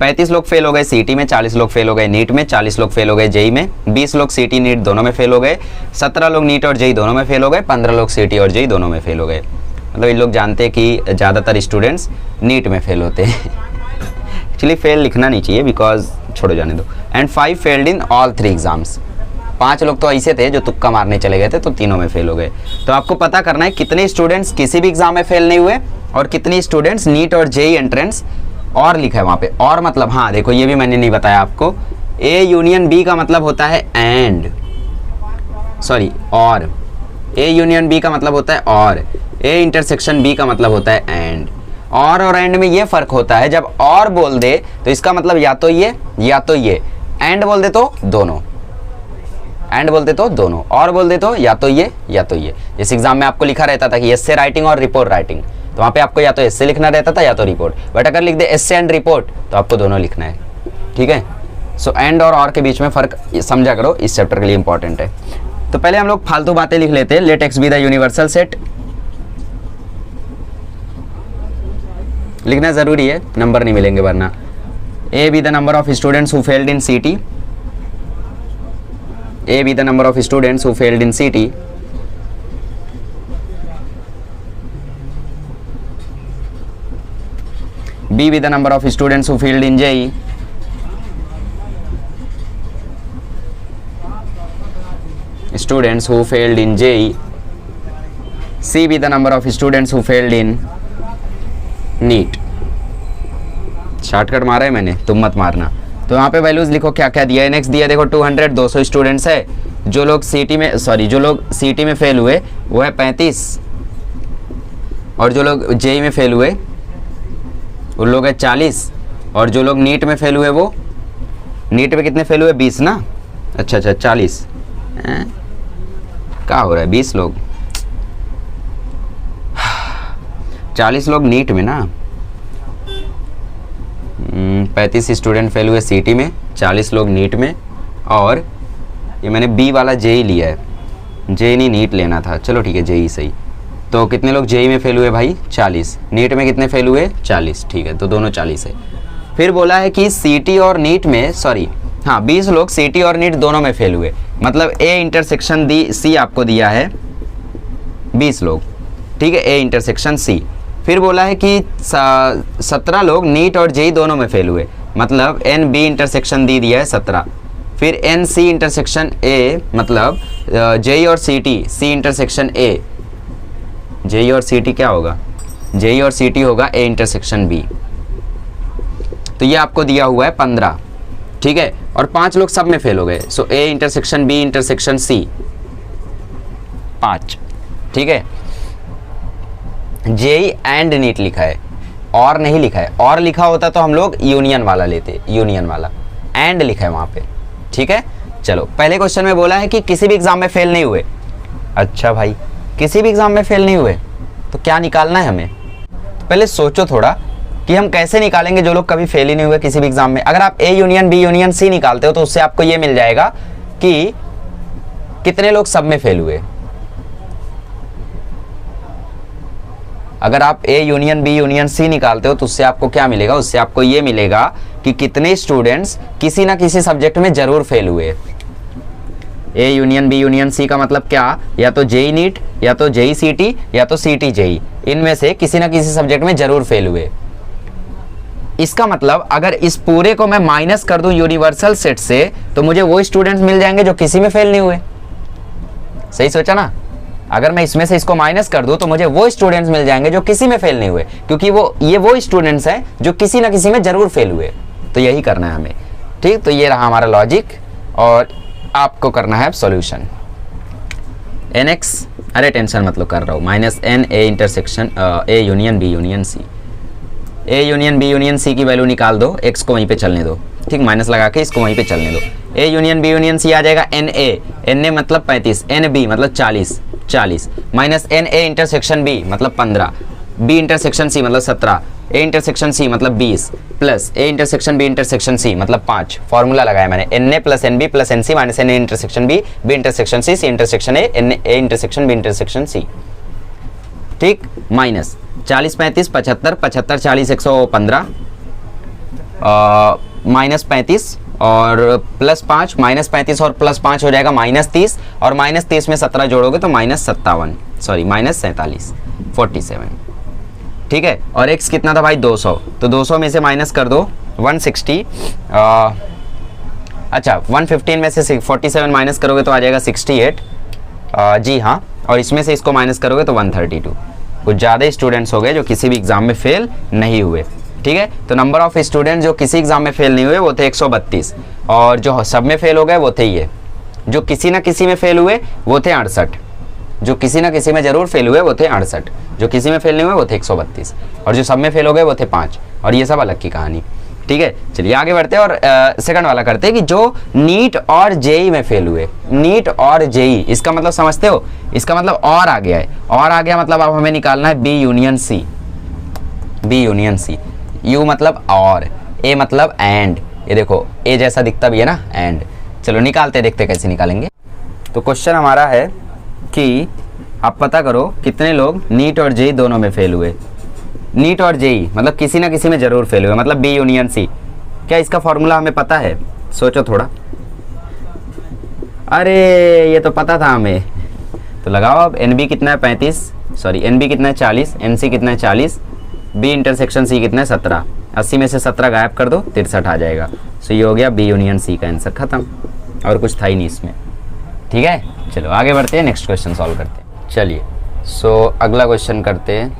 35 लोग फेल हो गए सीटी में, 40 लोग फेल हो गए नीट में, 40 लोग फेल हो गए जेई में, 20 लोग सीटी नीट दोनों में फेल हो गए, 17 लोग नीट और जेई दोनों में फेल हो गए, 15 लोग सीटी और जेई दोनों में फेल हो गए। मतलब इन लोग जानते हैं कि ज़्यादातर स्टूडेंट्स नीट में फेल होते हैं। एक्चुअली फेल लिखना नहीं चाहिए, बिकॉज छोड़ो जाने दो। And 5 failed in all 3 exams. 5 लोग तो ऐसे थे जो तुक्का मारने चले गए थे, तो तीनों में फेल हो गए। तो आपको पता करना है कितने स्टूडेंट्स किसी भी एग्जाम में फेल नहीं हुए और कितने स्टूडेंट्स नीट और जेई एंट्रेंस और लिखा है वहाँ पे। और मतलब हाँ देखो, ये भी मैंने नहीं बताया आपको, ए यूनियन बी का मतलब होता है एंड, सॉरी और। ए यूनियन बी का मतलब होता है और, ए इंटरसेक्शन बी का मतलब होता है एंड। और एंड में ये फर्क होता है, जब और बोल दे तो इसका मतलब या तो ये या तो ये, एंड बोल दे तो दोनों, एंड बोलते तो दोनों, और बोल दे तो या तो ये या तो ये। इस एग्जाम में आपको लिखा रहता था कि एस्से राइटिंग और रिपोर्ट राइटिंग, तो वहाँ पे आपको या तो एस्से लिखना रहता था या तो रिपोर्ट, बट अगर लिख दे एस्से एंड रिपोर्ट तो आपको दोनों लिखना है। ठीक है, सो एंड और के बीच में फर्क समझा करो, इस चैप्टर के लिए इंपॉर्टेंट है। तो पहले हम लोग फालतू बातें लिख लेते हैं। Let x be the universal set, लिखना जरूरी है, नंबर नहीं मिलेंगे वरना। A B the number of students who failed in CT, A be the number of students who failed in CT. B be the number of students who failed in JEE. Students who failed in JEE. C be the number of students who failed in NEET. Shortcut मारा है मैंने, तुम मत मारना। तो यहाँ पे values लिखो क्या क्या दिया है। नेक्स्ट दिया देखो 200, 200 स्टूडेंट्स है। जो लोग सीटी में जो लोग सीटी में फेल हुए वो है 35, और जो लोग जेई में फेल हुए उन लोग है 40, और जो लोग नीट में फेल हुए वो नीट में कितने फेल हुए 20 ना, अच्छा 40 क्या हो रहा है 20 लोग 40 लोग नीट में ना, 35 स्टूडेंट फेल हुए सीटी में, 40 लोग नीट में, और ये मैंने बी वाला जेई लिया है, जेई नहीं नीट लेना था, चलो ठीक है जेई सही। तो कितने लोग जेई में फेल हुए भाई 40, नीट में कितने फेल हुए 40, ठीक है तो दोनों 40 है। फिर बोला है कि सीटी और नीट में, सॉरी हाँ 20 लोग सीटी और नीट दोनों में फेल हुए, मतलब ए इंटरसेक्शन सी आपको दिया है 20 लोग, ठीक है ए इंटरसेक्शन सी। फिर बोला है कि 17 लोग नीट और जेई दोनों में फेल हुए, मतलब एन बी इंटरसेक्शन दी दिया है 17। फिर एन सी इंटरसेक्शन ए, मतलब जेई और सीटी, सी इंटरसेक्शन ए, जेई और सीटी क्या होगा, जेई और सीटी होगा ए इंटरसेक्शन बी। तो ये आपको दिया हुआ है 15, ठीक है, और 5 लोग सब में फेल हो गए, so A intersection B intersection C 5, ठीक है। जेई एंड नीट लिखा है, और नहीं लिखा है, और लिखा होता तो हम लोग यूनियन वाला लेते, यूनियन वाला, एंड लिखा है वहां पे, ठीक है। चलो पहले क्वेश्चन में बोला है कि किसी भी एग्जाम में फेल नहीं हुए। अच्छा भाई किसी भी एग्जाम में फेल नहीं हुए तो क्या निकालना है हमें, तो पहले सोचो थोड़ा कि हम कैसे निकालेंगे जो लोग कभी फेल ही नहीं हुए किसी भी एग्जाम में। अगर आप A union B union C निकालते हो तो उससे आपको ये मिल जाएगा कि कितने लोग सब में फेल हुए? अगर आप A union B union C निकालते हो तो उससे आपको क्या मिलेगा? उससे आपको ये मिलेगा कि कितने स्टूडेंट्स किसी ना किसी सब्जेक्ट में जरूर फेल हुए। A union B union C का मतलब क्या? या तो जेई नीट, या तो जेई सीटी, या तो सीटी जेई, इनमें से किसी ना किसी सब्जेक्ट में जरूर फेल हुए। इसका मतलब अगर इस पूरे को मैं माइनस कर दूं यूनिवर्सल सेट से तो मुझे वो स्टूडेंट्स मिल जाएंगे जो किसी में फेल नहीं हुए। सही सोचा ना? अगर मैं इसमें से इसको माइनस कर दूं तो मुझे वो स्टूडेंट्स मिल जाएंगे जो किसी में फेल नहीं हुए, क्योंकि ये वो स्टूडेंट्स हैं जो किसी ना किसी में जरूर फेल हुए। तो यही करना है हमें। ठीक, तो ये रहा हमारा लॉजिक और आपको करना है सॉल्यूशन। nx, अरे टेंशन मत लो, कर रहा हूँ, minus n A intersection A union B union C. A union B union C की वैल्यू निकाल दो, x को वहीं पे चलने दो। ठीक, माइनस लगा के इसको वहीं पे चलने दो। A union B union C आ जाएगा एन ए मतलब 35, एन बी मतलब 40 minus n A intersection B मतलब 15, बी इंटरसेक्शन सी मतलब 17, ए इंटरसेक्शन सी मतलब 20 plus A intersection B intersection C मतलब 5। फॉर्मूला लगाया मैंने, n A plus n B plus n C minus n A intersection B, B intersection C, C intersection A, n A intersection B intersection C. ठीक, minus 40 35 75, 75 40 115, minus 35 और plus 5, minus 35 और plus 5 हो जाएगा minus 30, और minus 30 में 17 जोड़ोगे तो minus 47 47। ठीक है, और x कितना था भाई? 200, तो 200 में से माइनस कर दो 160, अच्छा 115 में से 47 माइनस करोगे तो आ जाएगा 68, जी हाँ, और इसमें से इसको माइनस करोगे तो 132। कुछ ज़्यादा स्टूडेंट्स हो गए जो किसी भी एग्जाम में फेल नहीं हुए। ठीक है, तो नंबर ऑफ स्टूडेंट जो किसी एग्जाम में फेल नहीं हुए वो थे 132, और जो सब में फेल हो गए वो थे ये, जो किसी ना किसी में फेल हुए वो थे 68, जो किसी ना किसी में जरूर फेल हुए वो थे 68, जो किसी में फेल नहीं हुए वो थे 132, और जो सब में फेल हो गए वो थे 5, और ये सब अलग की कहानी। ठीक है, चलिए आगे बढ़ते हैं और सेकंड वाला करते हैं कि जो नीट और जेई में फेल हुए। नीट और जेई, इसका मतलब समझते हो? इसका मतलब और आ गया है, और आ गया मतलब अब हमें निकालना है B union C. B union C, U मतलब और, ए मतलब एंड, ये देखो ए जैसा दिखता भी है ना, एंड। चलो निकालते, देखते कैसे निकालेंगे। तो क्वेश्चन हमारा है कि आप पता करो कितने लोग नीट और जेई दोनों में फेल हुए। नीट और जेई मतलब किसी ना किसी में जरूर फेल हुए, मतलब बी यूनियन सी। क्या इसका फॉर्मूला हमें पता है? सोचो थोड़ा। अरे ये तो पता था हमें, तो लगाओ अब। एन बी कितना है 35, सॉरी एन बी कितना है 40, एन सी कितना है 40, बी इंटरसेक्शन सी कितना है 17, 80 में से 17 गायब कर दो 63 आ जाएगा। सो ये हो गया बी यूनियन सी का आंसर, खत्म, और कुछ था ही नहीं इसमें। ठीक है, चलो आगे बढ़ते हैं, नेक्स्ट क्वेश्चन सॉल्व करते हैं। चलिए, सो अगला क्वेश्चन करते हैं,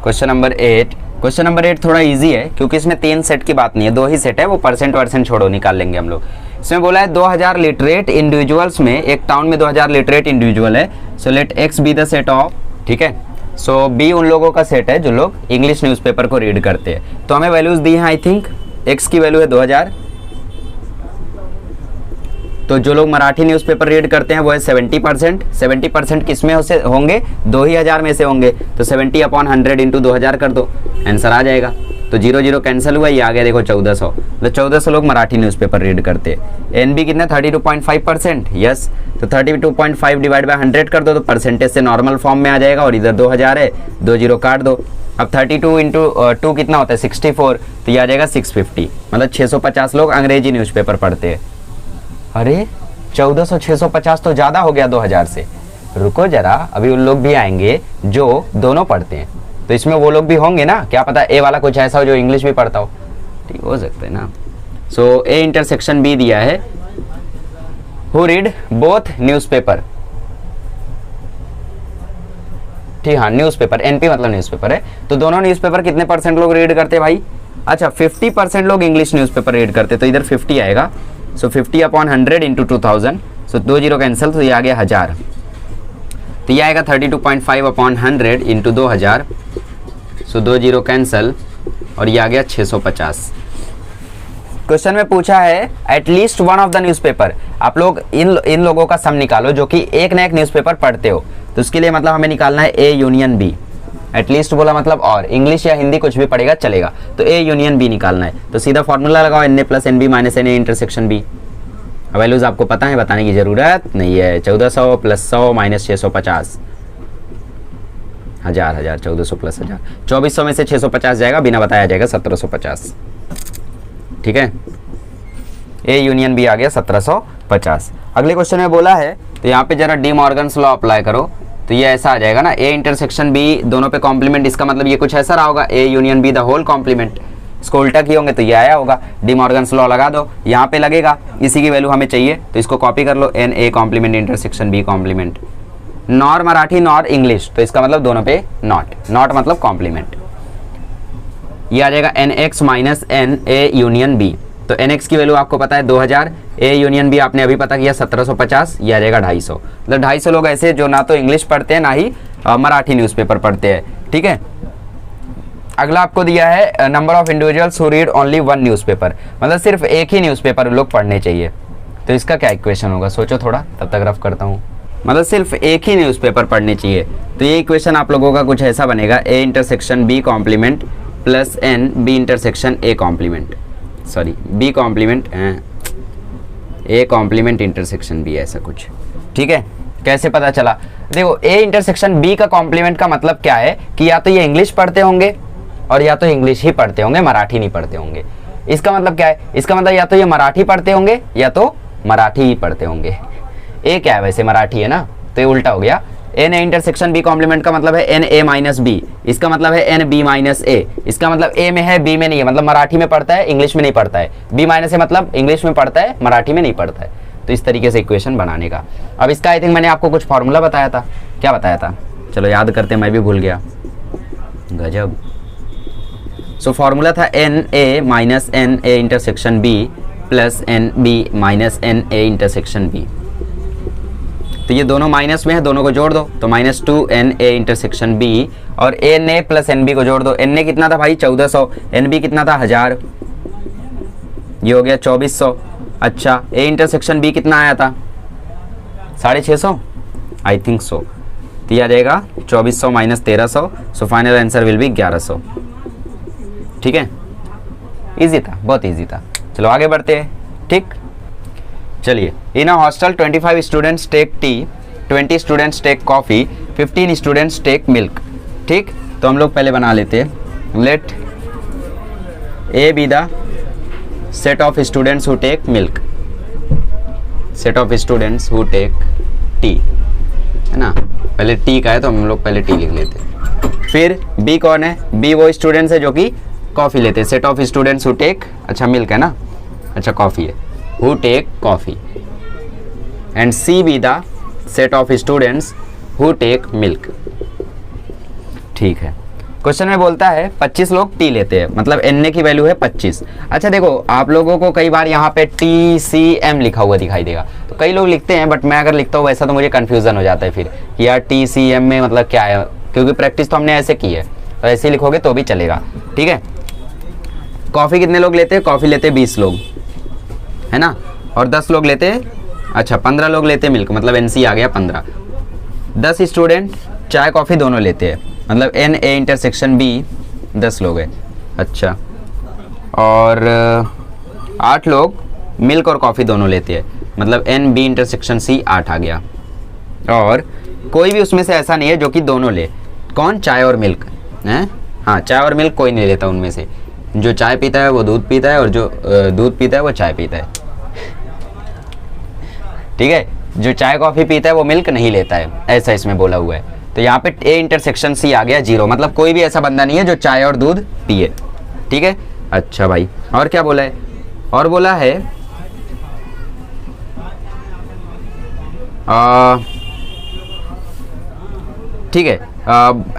क्वेश्चन नंबर 8। क्वेश्चन नंबर 8 थोड़ा इजी है क्योंकि इसमें 3 सेट की बात नहीं है, 2 ही सेट है, वो परसेंट छोड़ो, निकाल लेंगे हम लोग। इसमें बोला है 2000 लिटरेट इंडिविजुअल्स में, एक टाउन में 2000 लिटरेट इंडिविजुअल है। So let x be the set of, ठीक है, सो बी उन लोगों का सेट है जो लोग इंग्लिश न्यूज़पेपर को रीड करते हैं। तो हमें वैल्यूज दी हैं, आई थिंक एक्स की वैल्यू है 2000, तो जो लोग मराठी न्यूज़पेपर रीड करते हैं वो है 70%। 70% किस में होंगे? 2000 में से होंगे, तो 70 अपॉन 100 इंटू 2000 कर दो, आंसर आ जाएगा। तो 0 0 कैंसिल हुआ, ये आ गया देखो 1400, तो 1400 लोग मराठी न्यूज़पेपर रीड करते हैं। एन बी कितना 32.5%, यस, तो 32.5 डिवाइड बाय 100 कर दो तो परसेंटेज से नॉर्मल फॉर्म में आ जाएगा, और इधर 2000 है, 2 0 काट दो। अब 32 इंटू 2 कितना होता है 64, तो ये आ जाएगा 650, मतलब 650 लोग अंग्रेजी न्यूज़पेपर पढ़ते हैं। अरे 1400 650 तो ज़्यादा हो गया 2000 से, रुको जरा, अभी उन लोग भी आएंगे जो दोनों पढ़ते हैं, तो इसमें वो लोग भी होंगे ना, क्या पता ए वाला कुछ ऐसा हो जो इंग्लिश भी पढ़ता हो, ठीक हो सकता है ना। सो ए इंटरसेक्शन बी दिया है, हु रीड बोथ न्यूज़पेपर, ठीक, हाँ न्यूज़पेपर, एनपी मतलब न्यूज़पेपर है, तो दोनों न्यूज़पेपर कितने परसेंट लोग रीड करते हैं भाई? अच्छा 50% लोग इंग्लिश न्यूज़पेपर रीड करते, तो इधर 50 आएगा, सो 50 अपॉन 100 इंटू 2000, सो 2 0 कैंसिल, तो ये आ गया 1000, तो ये आएगा 32.5 अपॉन 100 इंटू 2000, सो 2 0 कैंसिल, और ये आ गया 650। क्वेश्चन में पूछा है at least one of the newspaper, आप लोग इन लोगों का सम निकालो जो कि एक ना एक न्यूज़पेपर पढ़ते हो, तो उसके लिए मतलब हमें निकालना है ए यूनियन बी। एटलीस्ट बोला मतलब और, इंग्लिश या हिंदी कुछ भी पढ़ेगा चलेगा, तो ए यूनियन बी निकालना है, तो सीधा फॉर्मूला लगाओ, n A plus n B minus n A intersection B, values आपको पता है, बताने की ज़रूरत नहीं है। 1400 प्लस 100 माइनस 650, 1000 1000, 1400 प्लस 1000, 2400 में से 650 जाएगा, बिना बताया जाएगा 1750। ठीक है, ए यूनियन बी आ गया 1750। अगले क्वेश्चन में बोला है, तो यहाँ पे जरा डी मॉर्गन्स लॉ अप्लाई करो, तो ये ऐसा आ जाएगा ना, ए इंटरसेक्शन बी दोनों पे कॉम्प्लीमेंट, इसका मतलब ये कुछ ऐसा रहा होगा, A union B the whole complement. इसको उल्टा किए होंगे तो ये आया होगा, डी मॉर्गन्स लॉ लगा दो, यहाँ पे लगेगा, इसी की वैल्यू हमें चाहिए, तो इसको कॉपी कर लो, n A complement intersection B complement, nor Marathi nor English, तो इसका मतलब दोनों पे नॉट, नॉट मतलब कॉम्प्लीमेंट। ये आ जाएगा n x minus n A union B, तो एन एक्स की वैल्यू आपको पता है 2000, ए यूनियन बी आपने अभी पता किया 1750, ये आ जाएगा 250। मतलब 250 लोग ऐसे जो ना तो इंग्लिश पढ़ते हैं ना ही मराठी न्यूज़पेपर पढ़ते हैं। ठीक है, अगला आपको दिया है number of individuals who read only one newspaper, मतलब सिर्फ एक ही न्यूज़पेपर लोग पढ़ने चाहिए, तो इसका क्या इक्वेशन होगा, सोचो थोड़ा, तब तक रफ करता हूँ। मतलब सिर्फ एक ही न्यूज़पेपर पढ़ने चाहिए, तो ये इक्वेशन आप लोगों का कुछ ऐसा बनेगा, A intersection B complement plus n B intersection A complement, sorry B complement A complement intersection B, ऐसा कुछ। ठीक है, कैसे पता चला, देखो ए इंटरसेक्शन बी का कॉम्प्लीमेंट का मतलब क्या है कि या तो ये इंग्लिश पढ़ते होंगे और या तो इंग्लिश ही पढ़ते होंगे, मराठी नहीं पढ़ते होंगे। इसका मतलब क्या है, इसका मतलब या तो ये मराठी पढ़ते होंगे या तो मराठी ही पढ़ते होंगे। ए क्या है, वैसे मराठी है ना, तो ये उल्टा हो गया। N A intersection B complement का मतलब है एन ए माइनस बी, इसका मतलब है एन बी माइनस ए, इसका मतलब ए में है बी में नहीं है, मतलब मराठी में पढ़ता है इंग्लिश में नहीं पढ़ता है, बी माइनस ए मतलब इंग्लिश में पढ़ता है मराठी में नहीं पढ़ता है। तो इस तरीके से इक्वेशन बनाने का। अब इसका आई थिंक मैंने आपको कुछ फॉर्मूला बताया था, क्या बताया था, चलो याद करते, मैं भी भूल गया, गजब। सो फॉर्मूला था n A minus n A intersection B plus n B minus n A intersection B, तो ये दोनों माइनस में है, दोनों को जोड़ दो, तो minus 2 n A intersection B, और n A plus n B को जोड़ दो, एन ए कितना था भाई 1400, एन बी कितना था 1000, ये हो गया 2400। अच्छा, ए इंटरसेक्शन बी कितना आया था 650, आई थिंक सो, तो ये आ जाएगा 2400 minus 1300, so final answer will be 1100। ठीक है, इजी था, बहुत इजी था। चलो आगे बढ़ते हैं। ठीक, चलिए, in a hostel 25 students take tea, 20 students take coffee, 15 students take milk. ठीक, तो हम लोग पहले बना लेते हैं, let A B the set of students who take milk, set of students who take tea, है ना, पहले टी का है तो हम लोग पहले टी लिख लेते हैं। फिर बी कौन है, बी वो स्टूडेंट्स है जो कि कॉफ़ी लेते हैं, set of students who take, अच्छा मिल्क है ना, अच्छा कॉफ़ी है, who take coffee, and C be the set of students who take milk। ठीक है, क्वेश्चन में बोलता है 25 लोग टी लेते हैं, मतलब एन ए की वैल्यू है 25। अच्छा देखो, आप लोगों को कई बार यहाँ पे टी सी एम लिखा हुआ दिखाई देगा, तो कई लोग लिखते हैं, बट मैं अगर लिखता हूँ वैसा तो मुझे कन्फ्यूजन हो जाता है फिर कि यार टी सी एम में मतलब क्या है, क्योंकि प्रैक्टिस तो हमने ऐसे की है, तो ऐसे ही लिखोगे तो भी चलेगा। ठीक है, कॉफ़ी कितने लोग लेते हैं, कॉफ़ी लेते 20 लोग, है ना, और 10 लोग लेते, अच्छा 15 लोग लेते मिल्क, मतलब एनसी आ गया 15। 10 स्टूडेंट चाय कॉफ़ी दोनों लेते हैं, मतलब एन ए इंटरसेक्शन बी 10 लोग है, अच्छा, और 8 लोग मिल्क और कॉफ़ी दोनों लेते हैं, मतलब एन बी इंटरसेक्शन सी 8 आ गया। और कोई भी उसमें से ऐसा नहीं है जो कि दोनों ले, कौन, चाय और मिल्क है, हाँ चाय और मिल्क कोई नहीं लेता उनमें से, जो चाय पीता है वो दूध पीता है और जो दूध पीता है वो चाय पीता है। ठीक है, जो चाय कॉफ़ी पीता है वो मिल्क नहीं लेता है, ऐसा इसमें बोला हुआ है। तो यहाँ पे ए इंटरसेक्शन सी आ गया 0, मतलब कोई भी ऐसा बंदा नहीं है जो चाय और दूध पिए। ठीक है, अच्छा भाई, और क्या बोला है, और बोला है ठीक है,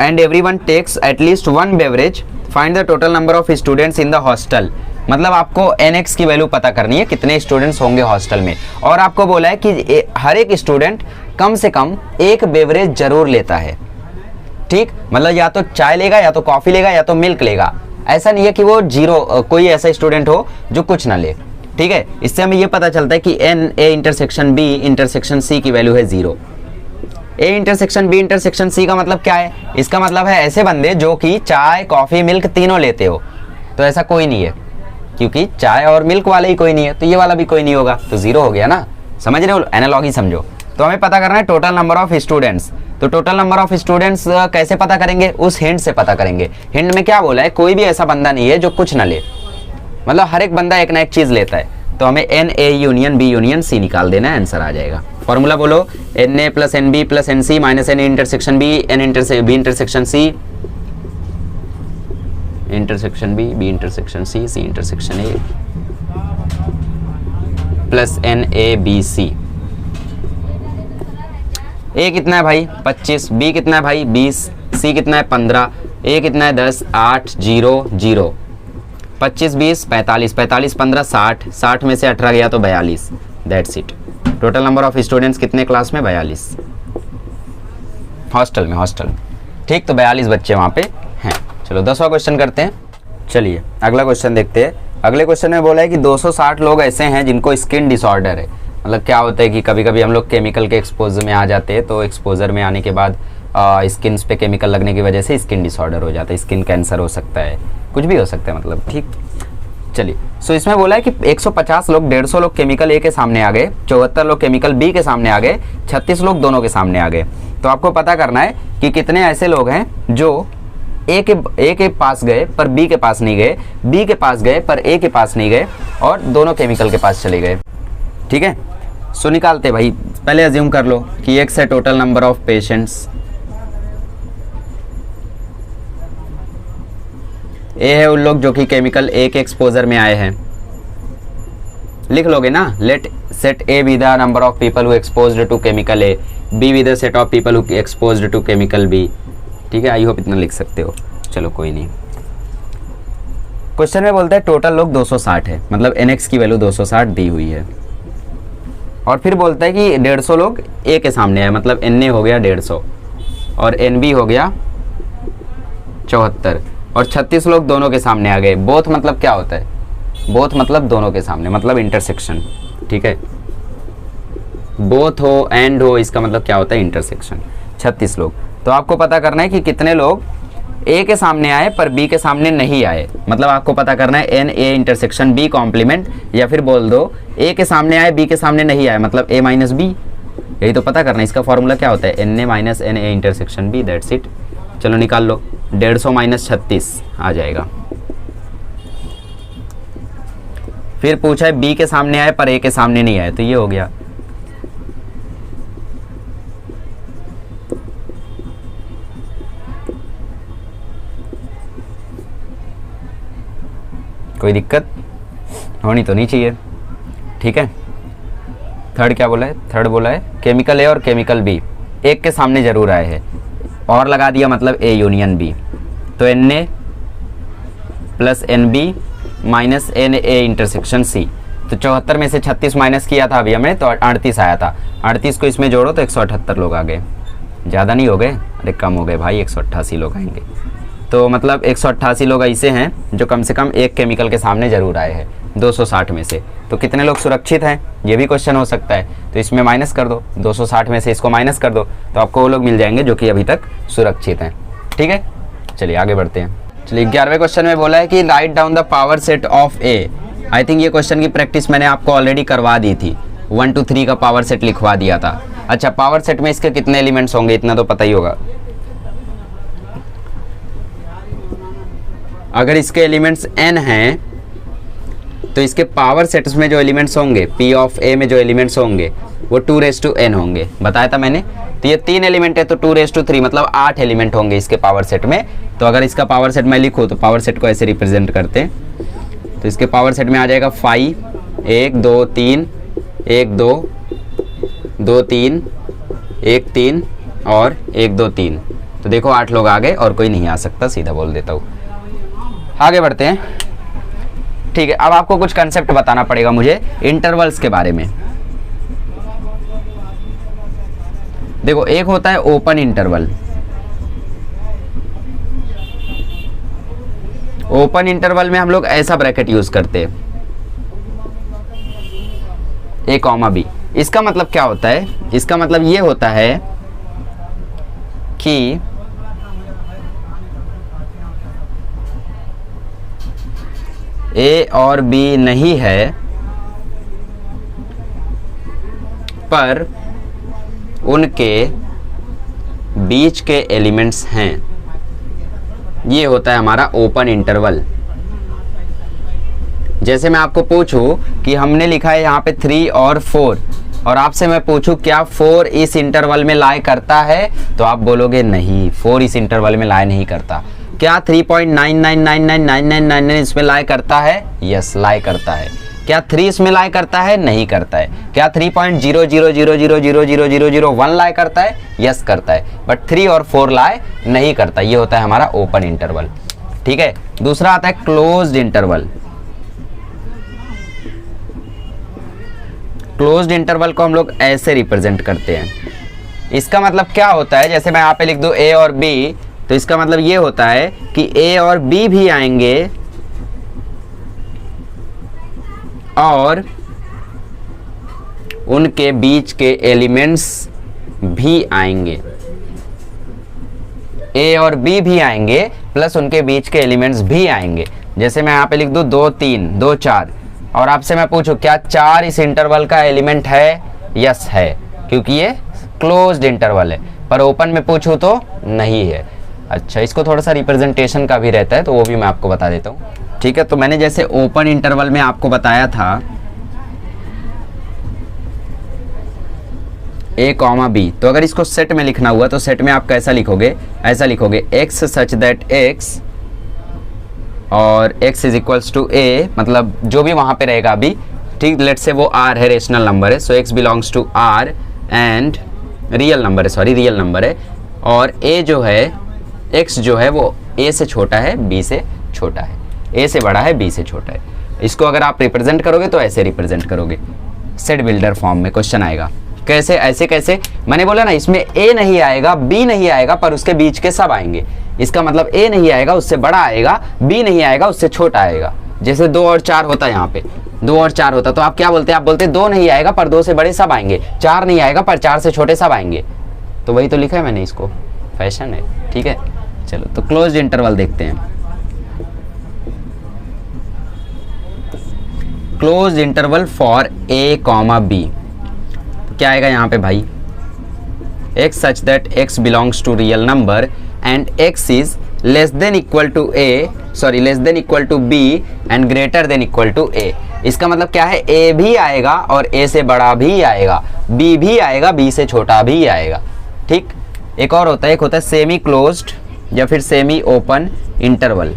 and everyone takes at least 1 beverage, find the total number of students in the hostel. मतलब आपको एनएक्स की वैल्यू पता करनी है, कितने स्टूडेंट्स होंगे हॉस्टल में, और आपको बोला है कि हर एक स्टूडेंट कम से कम 1 बेवरेज जरूर लेता है। ठीक, मतलब या तो चाय लेगा या तो कॉफ़ी लेगा या तो मिल्क लेगा, ऐसा नहीं है कि वो 0 कोई ऐसा स्टूडेंट हो जो कुछ ना ले। ठीक है, इससे हमें ये पता चलता है कि n A intersection B intersection C की वैल्यू है 0। A intersection B intersection C का मतलब क्या है, इसका मतलब है ऐसे बंदे जो कि चाय कॉफ़ी मिल्क तीनों लेते हो, तो ऐसा कोई नहीं है। क्योंकि चाय और मिल्क वाला ही कोई नहीं है, तो ये वाला भी कोई नहीं होगा, तो 0 हो गया ना। समझ रहे हो, एनालॉजी समझो। तो हमें पता करना है टोटल नंबर ऑफ स्टूडेंट्स। तो टोटल नंबर ऑफ स्टूडेंट्स कैसे पता करेंगे, उस हिंट से पता करेंगे। हिंट में क्या बोला है, कोई भी ऐसा बंदा नहीं है जो कुछ ना ले, मतलब हर एक बंदा एक ना एक चीज लेता है। तो हमें n A union B union C निकाल देना है, आंसर आ जाएगा। फॉर्मूला बोलो, n A plus n B plus n C minus n intersection B, B intersection C, intersection B intersection C, C intersection A plus n A B C. A कितना है भाई 25, B कितना है भाई 20, सी कितना है 15, ए कितना है 10, 8 0 0, 25 20 45, 45 15 60, 60 में से 18 गया तो 42। That's it. Total number of students कितने क्लास में, 42, हॉस्टल में। ठीक, तो 42 बच्चे वहाँ पे हैं। चलो 10वां क्वेश्चन करते हैं। चलिए अगला क्वेश्चन देखते हैं। अगले क्वेश्चन में बोला है कि 260 लोग ऐसे हैं जिनको स्किन डिसऑर्डर है। मतलब क्या होता है कि कभी कभी हम लोग केमिकल के एक्सपोजर में आ जाते हैं, तो एक्सपोजर में आने के बाद स्किन पे केमिकल लगने की वजह से स्किन डिसऑर्डर हो जाता है, स्किन कैंसर हो सकता है, कुछ भी हो सकता है मतलब। ठीक, चलिए सो इसमें बोला है कि 150 लोग 150 लोग केमिकल ए के सामने आ गए, 74 लोग केमिकल बी के सामने आ गए, 36 लोग दोनों के सामने आ गए। तो आपको पता करना है कि कितने ऐसे लोग हैं जो ए के पास गए पर बी के पास नहीं गए, बी के पास गए पर ए के पास नहीं गए, और दोनों केमिकल के पास चले गए। ठीक है, सो निकालते भाई। पहले अज्यूम कर लो कि x है टोटल नंबर ऑफ पेशेंट्स, ए है उन लोग जो कि केमिकल ए के एक्सपोजर में आए हैं। लिख लोगे ना, let set A B the number of people who exposed to chemical A, B B the set of people who exposed to chemical B. ठीक है, आई होप इतना लिख सकते हो। चलो कोई नहीं। क्वेश्चन में बोलता है टोटल लोग 260 है, मतलब nx की वैल्यू 260 दी हुई है। और फिर बोलता है कि 150 लोग ए के सामने आए, मतलब na हो गया 150 और nb हो गया 74, और 36 लोग दोनों के सामने आ गए। बोथ मतलब क्या होता है, बोथ मतलब दोनों के सामने, मतलब इंटरसेक्शन। ठीक है, बोथ हो एंड हो, इसका मतलब क्या होता है, इंटरसेक्शन। 36 लोग। तो आपको पता करना है कि कितने लोग ए के सामने आए पर बी के सामने नहीं आए। मतलब आपको पता करना है n A intersection B complement, या फिर बोल दो ए के सामने आए बी के सामने नहीं आए, मतलब ए माइनस बी। यही तो पता करना है। इसका फॉर्मूला क्या होता है, n A minus n A intersection B, that's it. चलो निकाल लो, 150 माइनस 36 आ जाएगा। फिर पूछा है बी के सामने आए पर ए के सामने नहीं आए, तो ये हो गया। कोई दिक्कत होनी तो नहीं चाहिए। ठीक है, थर्ड क्या बोला है, थर्ड बोला है केमिकल ए और केमिकल बी एक के सामने जरूर आए हैं, और लगा दिया मतलब ए यूनियन बी। तो n A plus n B minus n A intersection C. तो 74 में से 36 माइनस किया था अभी हमने, तो 38 आया था। 38 को इसमें जोड़ो तो 178 लोग आ गए। ज़्यादा नहीं हो गए, अरे कम हो गए भाई, 188 लोग आएंगे। तो मतलब 188 लोग ऐसे हैं जो कम से कम एक केमिकल के सामने जरूर आए हैं 260 में से। तो कितने लोग सुरक्षित हैं, ये भी क्वेश्चन हो सकता है। तो इसमें माइनस कर दो, 260 में से इसको माइनस कर दो, तो आपको वो लोग मिल जाएंगे जो कि अभी तक सुरक्षित हैं। ठीक है, चलिए आगे बढ़ते हैं। चलिए 11वें क्वेश्चन में बोला है कि write down the power set of A. I think ये क्वेश्चन की प्रैक्टिस मैंने आपको ऑलरेडी करवा दी थी, 1 2 3 का पावर सेट लिखवा दिया था। अच्छा, पावर सेट में इसके कितने एलिमेंट्स होंगे इतना तो पता ही होगा। अगर इसके एलिमेंट्स n हैं तो इसके पावर सेट्स में जो एलिमेंट्स होंगे P ऑफ A में जो एलिमेंट्स होंगे वो 2n होंगे, बताया था मैंने। तो ये 3 एलिमेंट है तो 2 मतलब 8 एलिमेंट होंगे इसके पावर सेट में। तो अगर इसका पावर सेट मैं लिखूँ तो पावर सेट को ऐसे रिप्रेजेंट करते हैं। तो इसके पावर सेट में आ जाएगा 5 1 2 3 1 2 2 3 1 3 और 1 2 3। तो देखो 8 लोग आ गए और कोई नहीं आ सकता, सीधा बोल देता हूँ। आगे बढ़ते हैं। ठीक है, अब आपको कुछ कंसेप्ट बताना पड़ेगा मुझे इंटरवल्स के बारे में। देखो, एक होता है ओपन इंटरवल। ओपन इंटरवल में हम लोग ऐसा ब्रैकेट यूज करते हैं, ए कॉमा बी। इसका मतलब क्या होता है, इसका मतलब ये होता है कि ए और बी नहीं है पर उनके बीच के एलिमेंट्स हैं, ये होता है हमारा ओपन इंटरवल। जैसे मैं आपको पूछूं कि हमने लिखा है यहाँ पे 3 और 4 और आपसे मैं पूछूं क्या 4 इस इंटरवल में लाई करता है, तो आप बोलोगे नहीं, 4 इस इंटरवल में लाई नहीं करता। क्या 3.99999999 इसमें लाई करता है? यस, लाई करता है। क्या 3 इसमें लाई करता है? नहीं करता है। क्या 3.00000001 लाई करता है? यस करता है, बट 3 और 4 लाई नहीं करता। ये होता है हमारा ओपन इंटरवल। ठीक है, दूसरा आता है क्लोज्ड इंटरवल। क्लोज्ड इंटरवल को हम लोग ऐसे रिप्रेजेंट करते हैं। इसका मतलब क्या होता है, जैसे मैं यहाँ पे लिख दूं ए और बी, तो इसका मतलब ये होता है कि ए और बी भी आएंगे और उनके बीच के एलिमेंट्स भी आएंगे। ए और बी भी आएंगे प्लस उनके बीच के एलिमेंट्स भी आएंगे। जैसे मैं यहाँ पे लिख दूं 2 3 2 4 और आपसे मैं पूछूं क्या 4 इस इंटरवल का एलिमेंट है? यस है, क्योंकि ये क्लोज्ड इंटरवल है। पर ओपन में पूछूं तो नहीं है। अच्छा, इसको थोड़ा सा रिप्रेजेंटेशन का भी रहता है, तो वो भी मैं आपको बता देता हूँ। ठीक है, तो मैंने जैसे ओपन इंटरवल में आपको बताया था ए कॉमा बी, तो अगर इसको सेट में लिखना हुआ तो सेट में आप कैसा लिखोगे? ऐसा लिखोगे x सच दैट x और x is equals to a, मतलब जो भी वहां पे रहेगा अभी, ठीक, लेट से वो r है, रेशनल नंबर है, so x belongs to r and real number है, सॉरी रियल नंबर है, और a जो है, x जो है वो a से छोटा है, b से छोटा है, a से बड़ा है, b से छोटा है। इसको अगर आप रिप्रेजेंट करोगे तो ऐसे रिप्रेजेंट करोगे, सेट बिल्डर फॉर्म में क्वेश्चन आएगा। कैसे? ऐसे कैसे? मैंने बोला ना, इसमें a नहीं आएगा, b नहीं आएगा, पर उसके बीच के सब आएंगे। इसका मतलब a नहीं आएगा, उससे बड़ा आएगा, b नहीं आएगा, उससे छोटा आएगा। जैसे 2 और 4 होता है, यहाँ पे 2 और 4 होता, तो आप क्या बोलते हैं? आप बोलते 2 नहीं आएगा पर 2 से बड़े सब आएंगे, 4 नहीं आएगा पर 4 से छोटे सब आएंगे। तो वही तो लिखा है मैंने, इसको फैशन है। ठीक है, चलो तो क्लोज्ड इंटरवल देखते हैं। Closed interval for a comma b, क्या आएगा यहाँ पे भाई? x such that x belongs to real number and x is less than equal to a, sorry less than equal to b and greater than equal to a। इसका मतलब क्या है? a भी आएगा और a से बड़ा भी आएगा, b भी आएगा, b से छोटा भी आएगा। ठीक, एक और होता है, एक होता है सेमी क्लोज्ड या फिर semi open interval.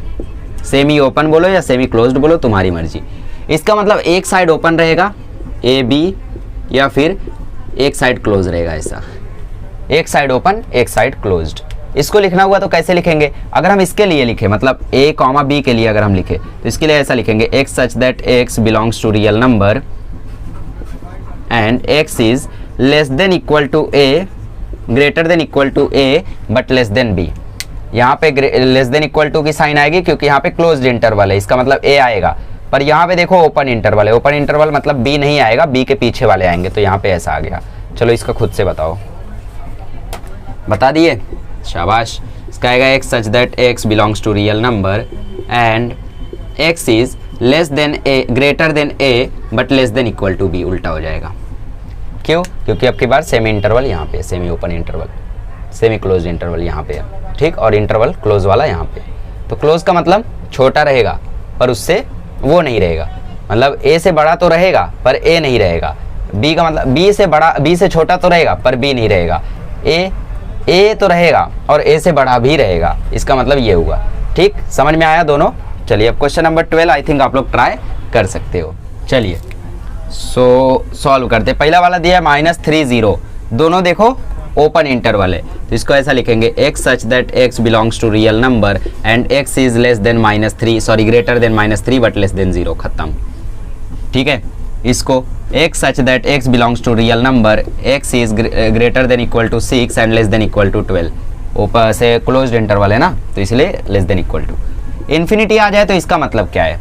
Semi open बोलो या सेमी क्लोज्ड बोलो, तुम्हारी मर्जी। इसका मतलब एक साइड ओपन रहेगा ए बी, या फिर एक साइड क्लोज रहेगा, ऐसा एक साइड ओपन एक साइड क्लोज्ड। इसको लिखना हुआ तो कैसे लिखेंगे? अगर हम इसके लिए लिखे, मतलब a कॉमा b के लिए अगर हम लिखे तो इसके लिए ऐसा लिखेंगे, x such that x belongs to real number and x is less than equal to a, greater than equal to a but less than b। यहाँ पे लेस देन इक्वल टू की साइन आएगी क्योंकि यहाँ पे क्लोज्ड इंटरवल है, इसका मतलब a आएगा। पर यहाँ पे देखो ओपन इंटरवल है, ओपन इंटरवल मतलब b नहीं आएगा, b के पीछे वाले आएंगे, तो यहाँ पे ऐसा आ गया। चलो इसका खुद से बताओ। बता दिए? शाबाश। इसका आएगा x such that x belongs to real number and x is less than a, greater than a but less than equal to b। उल्टा हो जाएगा, क्यों? क्योंकि अब की बार सेमी इंटरवल यहाँ पे, semi open interval, semi close interval यहाँ पे है, ठीक, और इंटरवल क्लोज वाला यहाँ पे। तो क्लोज का मतलब छोटा रहेगा पर उससे वो नहीं रहेगा, मतलब a से बड़ा तो रहेगा पर a नहीं रहेगा। b का मतलब b से बड़ा, b से छोटा तो रहेगा पर b नहीं रहेगा। a तो रहेगा और a से बड़ा भी रहेगा, इसका मतलब ये हुआ। ठीक, समझ में आया दोनों? चलिए अब क्वेश्चन नंबर 12 आई थिंक आप लोग ट्राई कर सकते हो। चलिए सॉल्व करते। पहला वाला दिया है -3 दोनों देखो ओपन इंटरवल है, तो इसको ऐसा लिखेंगे, x such that x belongs to real number and x is less than -3, sorry greater than -3 but less than 0, खत्म। ठीक है, इसको x such that x belongs to real number, x is greater than equal to 6 and less than equal to 12। ऊपर से closed interval है ना, तो इसलिए less than equal to. Infinity आ जाए तो इसका मतलब क्या है?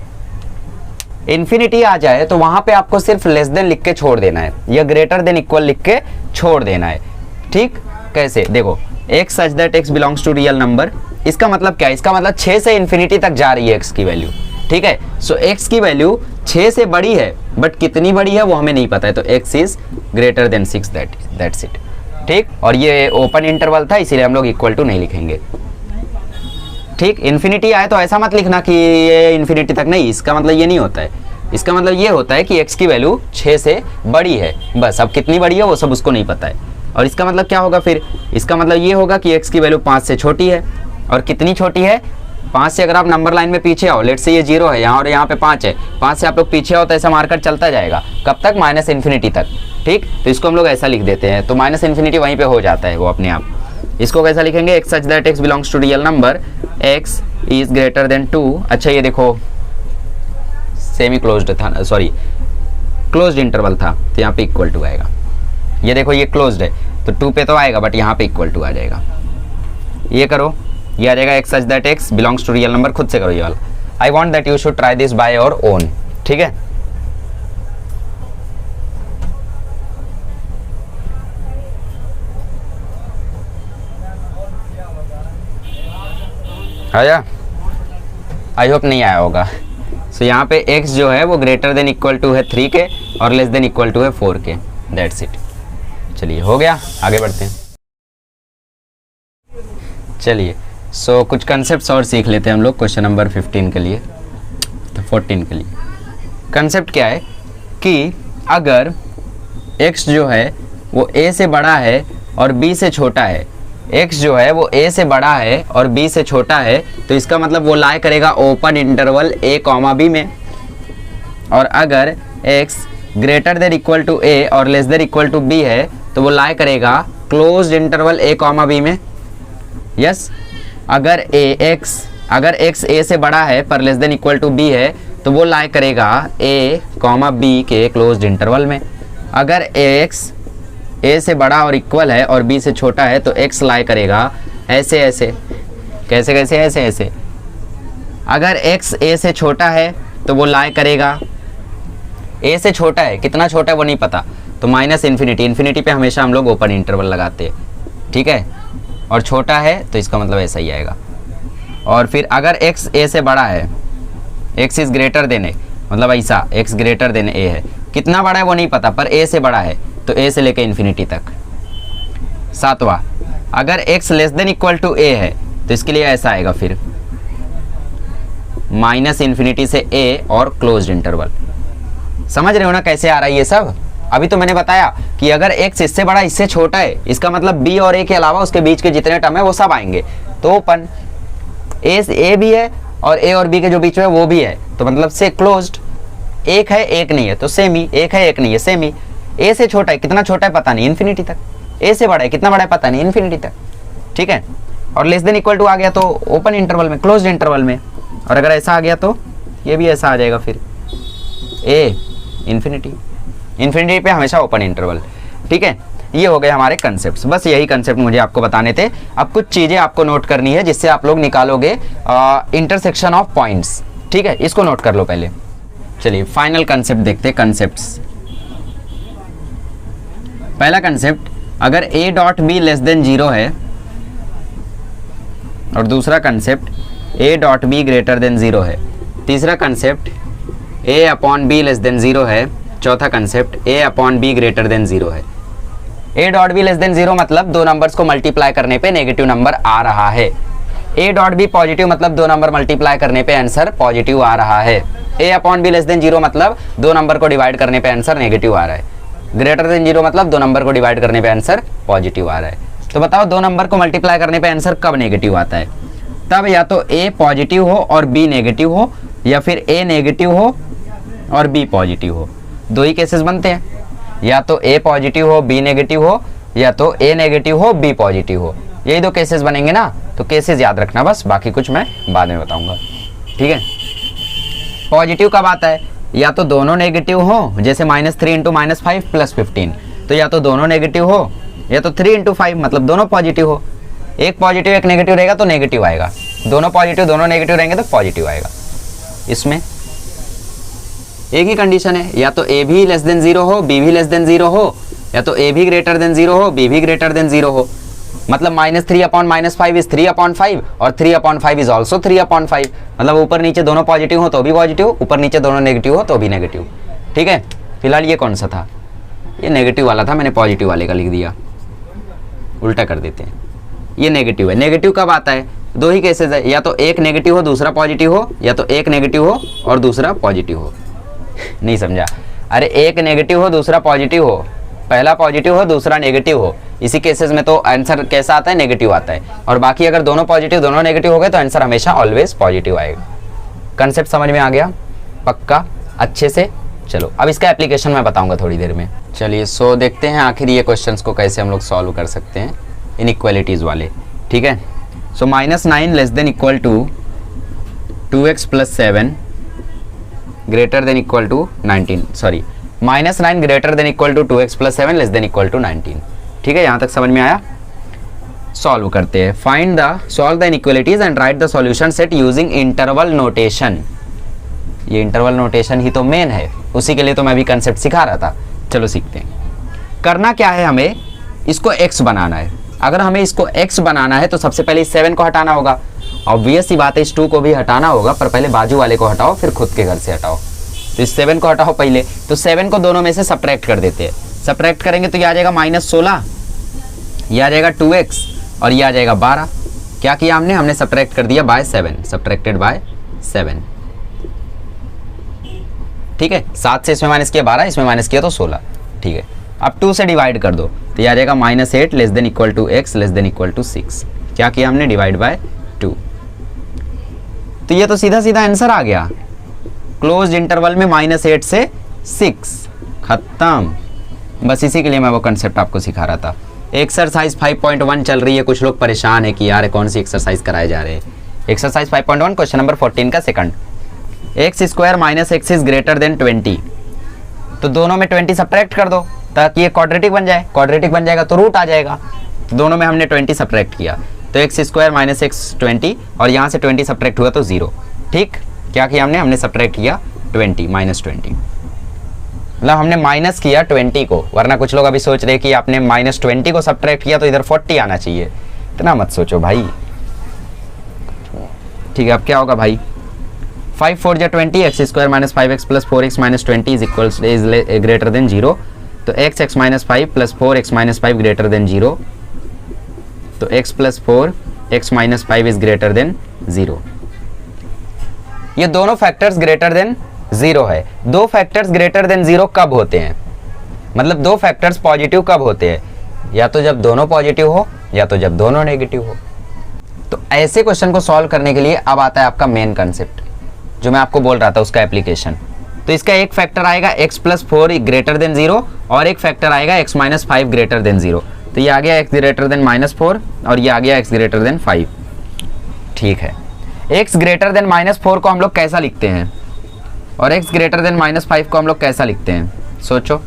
इन्फिनिटी आ जाए तो वहां पे आपको सिर्फ लेस देन लिख के छोड़ देना है या ग्रेटर देन इक्वल लिख के छोड़ देना है। ठीक, कैसे? देखो, x such that x belongs to real number, इसका मतलब क्या है? इसका मतलब 6 से इन्फिनिटी तक जा रही है x की वैल्यू। ठीक ठीक है। सो x की वैल्यू 6 से बड़ी है, बट कितनी बड़ी है वो हमें नहीं पता है, तो x is greater then 6, that's it. ठीक, और ये ओपन इंटरवल था इसीलिए हम लोग इक्वल टू नहीं लिखेंगे। ठीक, इन्फिनिटी आए तो ऐसा मत लिखना कि ये इन्फिनिटी तक नहीं, इसका मतलब ये नहीं होता है। इसका मतलब ये होता है कि x की वैल्यू 6 से बड़ी है, बस। अब कितनी बड़ी है वो सब उसको नहीं पता है। और इसका मतलब क्या होगा फिर, इसका मतलब ये होगा कि x की वैल्यू 5 से छोटी है। और कितनी छोटी है, 5 से अगर आप नंबर लाइन में पीछे आओ, लेट से ये 0 है यहाँ और यहाँ पे 5 है, 5 से आप लोग पीछे आओ तो ऐसा मार्कर चलता जाएगा, कब तक, माइनस इन्फिनिटी तक। ठीक, तो इसको हम लोग ऐसा लिख देते हैं, तो माइनस इन्फिनिटी वहीं पे हो जाता है वो अपने आप। इसको कैसा लिखेंगे, x such that x belongs to real number, x is greater than 2। अच्छा ये देखो सेमी क्लोज्ड था, सॉरी क्लोज्ड इंटरवल था, तो यहाँ पे इक्वल टू आएगा। ये देखो ये क्लोज्ड है तो 2 पे तो आएगा, बट यहाँ पे इक्वल टू आ जाएगा। ये करो, ये आ जाएगा x such that x belongs to real number. खुद से करो ये वाला। I want that you should try this by your own. ठीक है, आया, आई होप नहीं आया होगा। सो यहाँ पे x जो है वो ग्रेटर देन इक्वल टू है 3 के और लेस देन इक्वल टू है 4 के, दैट्स इट। चलिए हो गया, आगे बढ़ते हैं। चलिए सो कुछ कंसेप्ट्स और सीख लेते हैं हम लोग क्वेश्चन नंबर 15 के लिए, तो 14 के लिए। कंसेप्ट क्या है कि अगर x जो है वो a से बड़ा है और b से छोटा है, x जो है वो a से बड़ा है और b से छोटा है, तो इसका मतलब वो लाई करेगा ओपन इंटरवल a, b में। और अगर x greater than equal to a और less than equal to b है, तो वो लाई करेगा क्लोज्ड इंटरवल a, b में। यस, अगर x a से बड़ा है पर less than equal to b है, तो वो लाई करेगा a, b के क्लोज्ड इंटरवल में। अगर x a से बड़ा और इक्वल है और b से छोटा है, तो x लाई करेगा ऐसे ऐसे, कैसे कैसे, ऐसे ऐसे। अगर x a से छोटा है तो वो लाई करेगा, a से छोटा है, कितना छोटा है वो नहीं पता, तो माइनस इन्फिनिटी। इन्फिनिटी पे हमेशा हम लोग ओपन इंटरवल लगाते हैं, ठीक है। और छोटा है तो इसका मतलब ऐसा ही आएगा। और फिर अगर x a से बड़ा है, x is greater than a, मतलब ऐसा x ग्रेटर देन a है, कितना बड़ा है वो नहीं पता, पर a से बड़ा है, तो a से लेके इन्फिनिटी तक। 7वां, अगर x less than equal to a है, तो इसके लिए ऐसा आएगा फिर माइनस इन्फिनिटी से a और क्लोज्ड इंटरवल। समझ रहे हो ना कैसे आ रहा है ये सब। अभी तो मैंने बताया कि अगर x इससे बड़ा इससे छोटा है, इसका मतलब b और a के अलावा उसके बीच के जितने टर्म है वो सब आएंगे, तो ओपन। a भी है और a और b के जो बीच में वो भी है, तो मतलब से क्लोज्ड। एक है एक नहीं है तो सेमी, एक है एक नहीं है सेमी। a से छोटा है, कितना छोटा है पता नहीं, इन्फिनिटी तक। a से बड़ा है, कितना बड़ा है पता नहीं, इन्फिनिटी तक, ठीक है। और लेस देन इक्वल टू आ गया तो ओपन इंटरवल में, क्लोज्ड इंटरवल में। और अगर ऐसा आ गया तो ये भी ऐसा आ जाएगा फिर a इन्फिनिटी। इन्फिनिटी पे हमेशा ओपन इंटरवल, ठीक है। ये हो गए हमारे कंसेप्ट्स, बस यही कंसेप्ट मुझे आपको बताने थे। अब कुछ चीज़ें आपको नोट करनी है जिससे आप लोग निकालोगे इंटरसेक्शन ऑफ पॉइंट्स, ठीक है। इसको नोट कर लो पहले। चलिए फाइनल कंसेप्ट देखते हैं, कंसेप्ट्स। पहला कंसेप्ट, अगर a dot b less than 0 है, और दूसरा concept a dot b greater than 0 है। तीसरा concept a upon b less than 0 है। चौथा concept a upon b greater than 0 है। a dot b less than 0 मतलब दो नंबर्स को मल्टीप्लाई करने पे नेगेटिव नंबर आ रहा है। a डॉट b पॉजिटिव मतलब दो नंबर मल्टीप्लाई करने पे आंसर पॉजिटिव आ रहा है। a upon b less than 0 मतलब दो नंबर को डिवाइड करने पे आंसर नेगेटिव आ रहा है। ग्रेटर देन 0 मतलब दो नंबर को डिवाइड करने पे आंसर पॉजिटिव आ रहा है। तो बताओ दो नंबर को मल्टीप्लाई करने पे आंसर कब नेगेटिव आता है? तब या तो a पॉजिटिव हो और b नेगेटिव हो, या फिर a नेगेटिव हो और b पॉजिटिव हो। दो ही केसेस बनते हैं, या तो a पॉजिटिव हो b नेगेटिव हो, या तो a नेगेटिव हो b पॉजिटिव हो। यही दो केसेस बनेंगे ना, तो केसेस याद रखना बस, बाकी कुछ मैं बाद में बताऊंगा, ठीक है। पॉजिटिव कब आता है? या तो दोनों नेगेटिव हो, जैसे -3 इंटू -5 प्लस 15, तो या तो दोनों नेगेटिव हो, या तो 3 इंटू 5 मतलब दोनों पॉजिटिव हो। एक पॉजिटिव एक नेगेटिव रहेगा तो नेगेटिव आएगा, दोनों पॉजिटिव दोनों नेगेटिव रहेंगे तो पॉजिटिव आएगा। इसमें एक ही कंडीशन है, या तो a भी लेस देन 0 हो, b भी लेस देन 0 हो, या तो a भी ग्रेटर देन 0 हो, b भी ग्रेटर देन 0 हो। मतलब -3/-5 इज 3/5 और 3/5 इज ऑल्सो 3/5। मतलब ऊपर नीचे दोनों पॉजिटिव हो तो भी पॉजिटिव, ऊपर नीचे दोनों नेगेटिव हो तो भी नेगेटिव। ठीक है, फिलहाल ये कौन सा था, ये नेगेटिव वाला था, मैंने पॉजिटिव वाले का लिख दिया, उल्टा कर देते हैं। ये नेगेटिव है। नेगेटिव कब आता है, दो ही केसेस है, या तो एक नेगेटिव हो दूसरा पॉजिटिव हो, या तो एक नेगेटिव हो और दूसरा पॉजिटिव हो। नहीं समझा, अरे एक नेगेटिव हो दूसरा पॉजिटिव हो, पहला पॉजिटिव हो दूसरा नेगेटिव हो, इसी केसेस में तो आंसर कैसा आता है, नेगेटिव आता है। और बाकी अगर दोनों पॉजिटिव दोनों नेगेटिव हो गए तो आंसर हमेशा ऑलवेज पॉजिटिव आएगा। कंसेप्ट समझ में आ गया पक्का अच्छे से? चलो अब इसका एप्लीकेशन मैं बताऊंगा थोड़ी देर में। चलिए सो देखते हैं आखिर ये क्वेश्चंस को कैसे हम लोग सॉल्व कर सकते हैं, इनइक्वालिटीज वाले। ठीक है, so -9 less than equal to 2x + 7 greater than equal to 19, sorry -9 greater than equal to 2x + 7 less than equal to 19। ठीक है, यहाँ तक समझ में आया? सॉल्व करते हैं। Find the solve the inequalities and right the solution set using interval notation. ये इंटरवल नोटेशन ही तो मेन है, उसी के लिए तो मैं भी कंसेप्ट सिखा रहा था। चलो सीखते हैं। करना क्या है, हमें इसको x बनाना है। अगर हमें इसको x बनाना है तो सबसे पहले इस 7 को हटाना होगा। ऑब्वियस सी बात है, इस 2 को भी हटाना होगा, पर पहले बाजू वाले को हटाओ फिर खुद के घर से हटाओ। तो इस 7 को हटाओ पहले, तो 7 को दोनों में से सब्ट्रैक्ट कर देते हैं। सब्ट्रैक्ट करेंगे तो ये आ जाएगा -16, ये आ जाएगा 2x और ये आ जाएगा 12। क्या किया हमने सब्ट्रैक्ट कर दिया बाय 7, सब्ट्रैक्टेड बाय 7। ठीक है, 7 से इसमें माइनस किया 12, इसमें माइनस किया तो 16। ठीक है, अब 2 से डिवाइड कर दो तो ये आ जाएगा -8 less than equal to x less than equal to 6। क्या किया हमने, डिवाइड बाय 2। तो ये तो सीधा सीधा आंसर आ गया। क्लोज्ड इंटरवल में -8 से 6, खत्म। बस इसी के लिए मैं वो कंसेप्ट आपको सिखा रहा था। एक्सरसाइज 5.1 चल रही है, कुछ लोग परेशान है कि यार कौन सी एक्सरसाइज कराए जा रहे हैं। एक्सरसाइज 5.1 क्वेश्चन नंबर 14 का second. x² - x is greater then 20। तो दोनों में 20 सब्ट्रैक्ट कर दो ताकि ये क्वाड्रेटिक बन जाए। क्वाड्रेटिक बन जाएगा तो रूट आ जाएगा। तो दोनों में हमने 20 सब्ट्रैक्ट किया तो x² - x 20 और यहाँ से 20 सब्ट्रैक्ट हुआ तो 0। ठीक, क्या किया हमने सब्ट्रैक्ट किया 20 -20, मतलब हमने माइनस किया 20 को। वरना कुछ लोग अभी सोच रहे कि आपने -20 को सब्ट्रैक्ट किया तो इधर 40 आना चाहिए। इतना मत सोचो भाई। ठीक है, अब क्या होगा भाई, 5 4 जा 20, x² - 5x + 4x - 20 is greater then 0। तो x - 5 + 4x - 5 ग्रेटर देन 0। तो x + 4 x - 5 is greater then 0। ये दोनों फैक्टर्स ग्रेटर देन 0 है। दो फैक्टर्स ग्रेटर देन 0 कब होते हैं, मतलब दो फैक्टर्स पॉजिटिव कब होते हैं, या तो जब दोनों पॉजिटिव हो या तो जब दोनों नेगेटिव हो। तो ऐसे क्वेश्चन को सॉल्व करने के लिए अब आता है आपका मेन कंसेप्ट जो मैं आपको बोल रहा था, उसका एप्लीकेशन। तो इसका एक फैक्टर आएगा x + 4 ग्रेटर देन 0 और एक फैक्टर आएगा x - 5 ग्रेटर देन 0। तो ये आ गया x ग्रेटर देन -4 और ये आ गया x ग्रेटर देन 5। ठीक है, x ग्रेटर देन -4 को हम लोग कैसा लिखते हैं और x ग्रेटर देन -5 को हम लोग कैसा लिखते हैं, सोचो।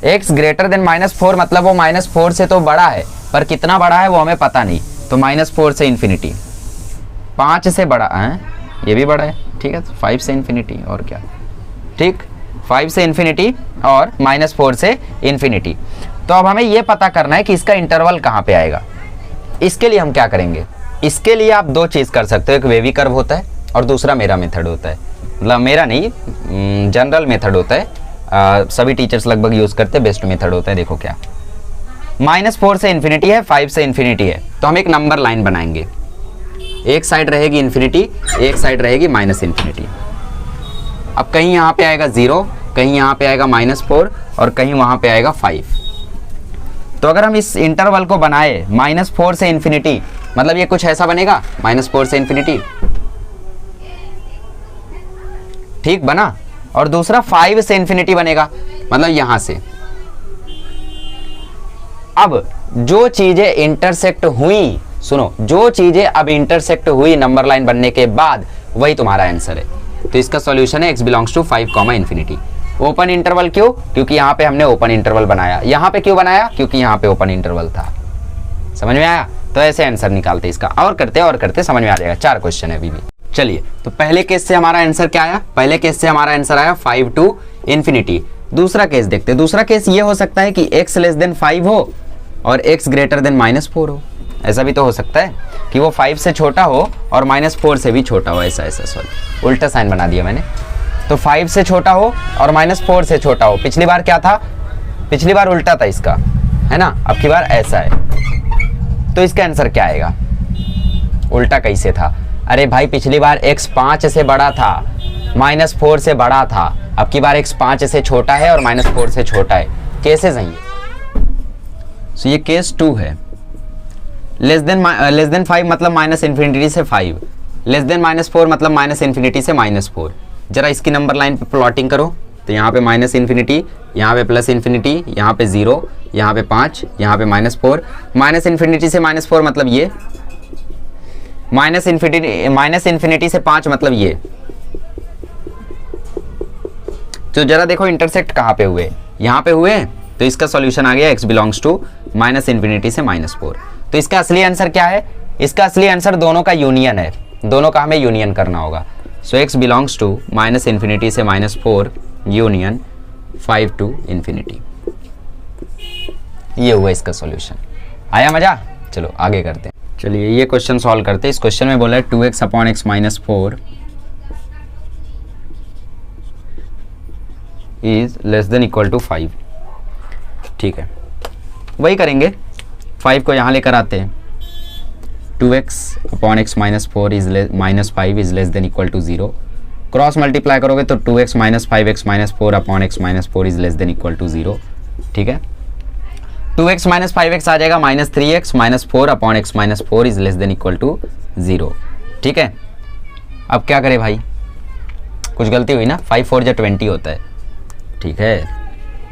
x ग्रेटर देन -4 मतलब वो -4 से तो बड़ा है, पर कितना बड़ा है वो हमें पता नहीं। तो -4 से इन्फिनिटी, 5 से बड़ा है, ये भी बड़ा है। ठीक है, तो 5 से इन्फिनिटी और क्या। ठीक, 5 से इन्फिनिटी और -4 से इन्फिनिटी। तो अब हमें ये पता करना है कि इसका इंटरवल कहाँ पे आएगा। इसके लिए हम क्या करेंगे, इसके लिए आप दो चीज़ कर सकते हो। एक वेवी कर्व होता है और दूसरा मेरा मेथड होता है। मतलब मेरा नहीं, जनरल मेथड होता है, सभी टीचर्स लगभग यूज़ करते हैं। बेस्ट मेथड होता है। देखो क्या, -4 से इन्फिनिटी है, 5 से इन्फिनिटी है, तो हम एक नंबर लाइन बनाएंगे। एक साइड रहेगी इन्फिनिटी, एक साइड रहेगी -इन्फिनिटी। अब कहीं यहाँ पे आएगा 0, कहीं यहाँ पे आएगा -4 और कहीं वहाँ पे आएगा 5। तो अगर हम इस इंटरवल को बनाए -4 से इन्फिनिटी, मतलब ये कुछ ऐसा बनेगा, -4 से इन्फिनिटी। ठीक बना। और दूसरा 5 से इन्फिनिटी बनेगा, मतलब यहां से। अब जो चीजें इंटरसेक्ट हुई, सुनो, जो चीजें अब इंटरसेक्ट हुई नंबर लाइन बनने के बाद, वही तुम्हारा आंसर है। तो इसका सॉल्यूशन है x belongs to 5, infinity. Open interval क्यों, क्योंकि यहाँ पे हमने ओपन इंटरवल बनाया। यहाँ पे क्यों बनाया, क्योंकि यहाँ पे ओपन इंटरवल था। समझ में आया? तो ऐसे आंसर निकालते इसका, और करते समझ में आ जाएगा। 4 क्वेश्चन है अभी भी। चलिए, तो पहले केस से हमारा आंसर क्या आया, पहले केस से हमारा आंसर आया 5 to इन्फिनिटी। दूसरा केस देखते हैं। दूसरा केस ये हो सकता है कि x <5 हो और x ग्रेटर देन -4 हो। ऐसा भी तो हो सकता है कि वो 5 से छोटा हो और -4 से भी छोटा हो, ऐसा ऐसा, सॉरी उल्टा साइन बना दिया मैंने। तो 5 से छोटा हो और -4 से छोटा हो। पिछली बार क्या था, पिछली बार उल्टा था इसका, है ना, अब की बार ऐसा है। तो इसका आंसर क्या आएगा, उल्टा कैसे था? अरे भाई पिछली बार x 5 से बड़ा था, -4 से बड़ा था, अब की बार x 5 से छोटा है और -4 से छोटा है। केसेस हैं ये। सो ये केस 2 है। लेस देन 5 मतलब -∞ से 5, लेस देन -4 मतलब -∞ से -4। जरा इसकी नंबर लाइन पे प्लॉटिंग करो, तो यहाँ पे -∞, यहाँ पे +∞, यहाँ पे 0, यहाँ पे 5, यहाँ पे -4। -∞ से -4 मतलब ये, -∞ से 5 मतलब ये। तो जरा देखो इंटरसेक्ट कहाँ पे हुए, यहाँ पे हुए, तो इसका सॉल्यूशन आ गया x बिलोंग्स टू -∞ से -4। तो इसका असली आंसर क्या है? इसका असली आंसर दोनों का यूनियन है, दोनों का हमें यूनियन करना होगा। सो x बिलोंग्स टू -∞ से -4 यूनियन 5 to ∞। ये हुआ इसका सॉल्यूशन। आया मजा? चलो आगे करते हैं। चलिए ये क्वेश्चन सॉल्व करते हैं। इस क्वेश्चन में बोला है 2x upon x minus 4 is less than equal to 5। ठीक है, वही करेंगे, 5 को यहाँ लेकर आते हैं। 2x upon x minus 4 is -5 is less than equal to 0। Cross multiply करोगे तो 2x minus 5x minus 4 upon x minus 4 is less than equal to 0। ठीक है, 2x माइनस 5x आ जाएगा -3x minus 4 upon x minus 4 is less than equal to 0। ठीक है, अब क्या करें भाई, कुछ गलती हुई ना, 5 4 जा 20 होता है। ठीक है,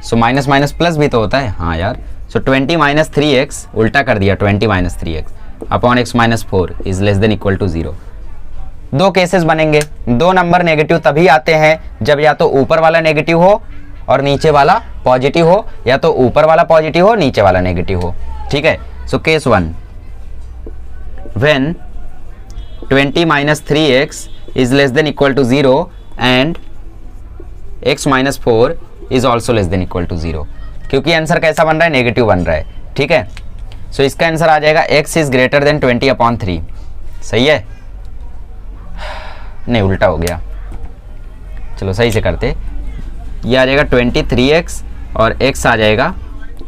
सो माइनस माइनस प्लस भी तो होता है, हाँ यार। सो 20 माइनस 3x उल्टा कर दिया, 20 minus 3x upon x minus 4 is less than equal to 0। दो केसेस बनेंगे, दो नंबर नेगेटिव तभी आते हैं जब या तो ऊपर वाला नेगेटिव हो और नीचे वाला पॉजिटिव हो, या तो ऊपर वाला पॉजिटिव हो नीचे वाला नेगेटिव हो। ठीक है, so case 1, when 20 minus 3x is less than equal to 0 and x minus 4 is also less than equal to 0। क्योंकि आंसर कैसा बन रहा है, नेगेटिव बन रहा है। ठीक है, सो इसका आंसर आ जाएगा x is greater then 20 upon 3। सही है, नहीं उल्टा हो गया, चलो सही से करते। ये आ जाएगा 23x और x आ जाएगा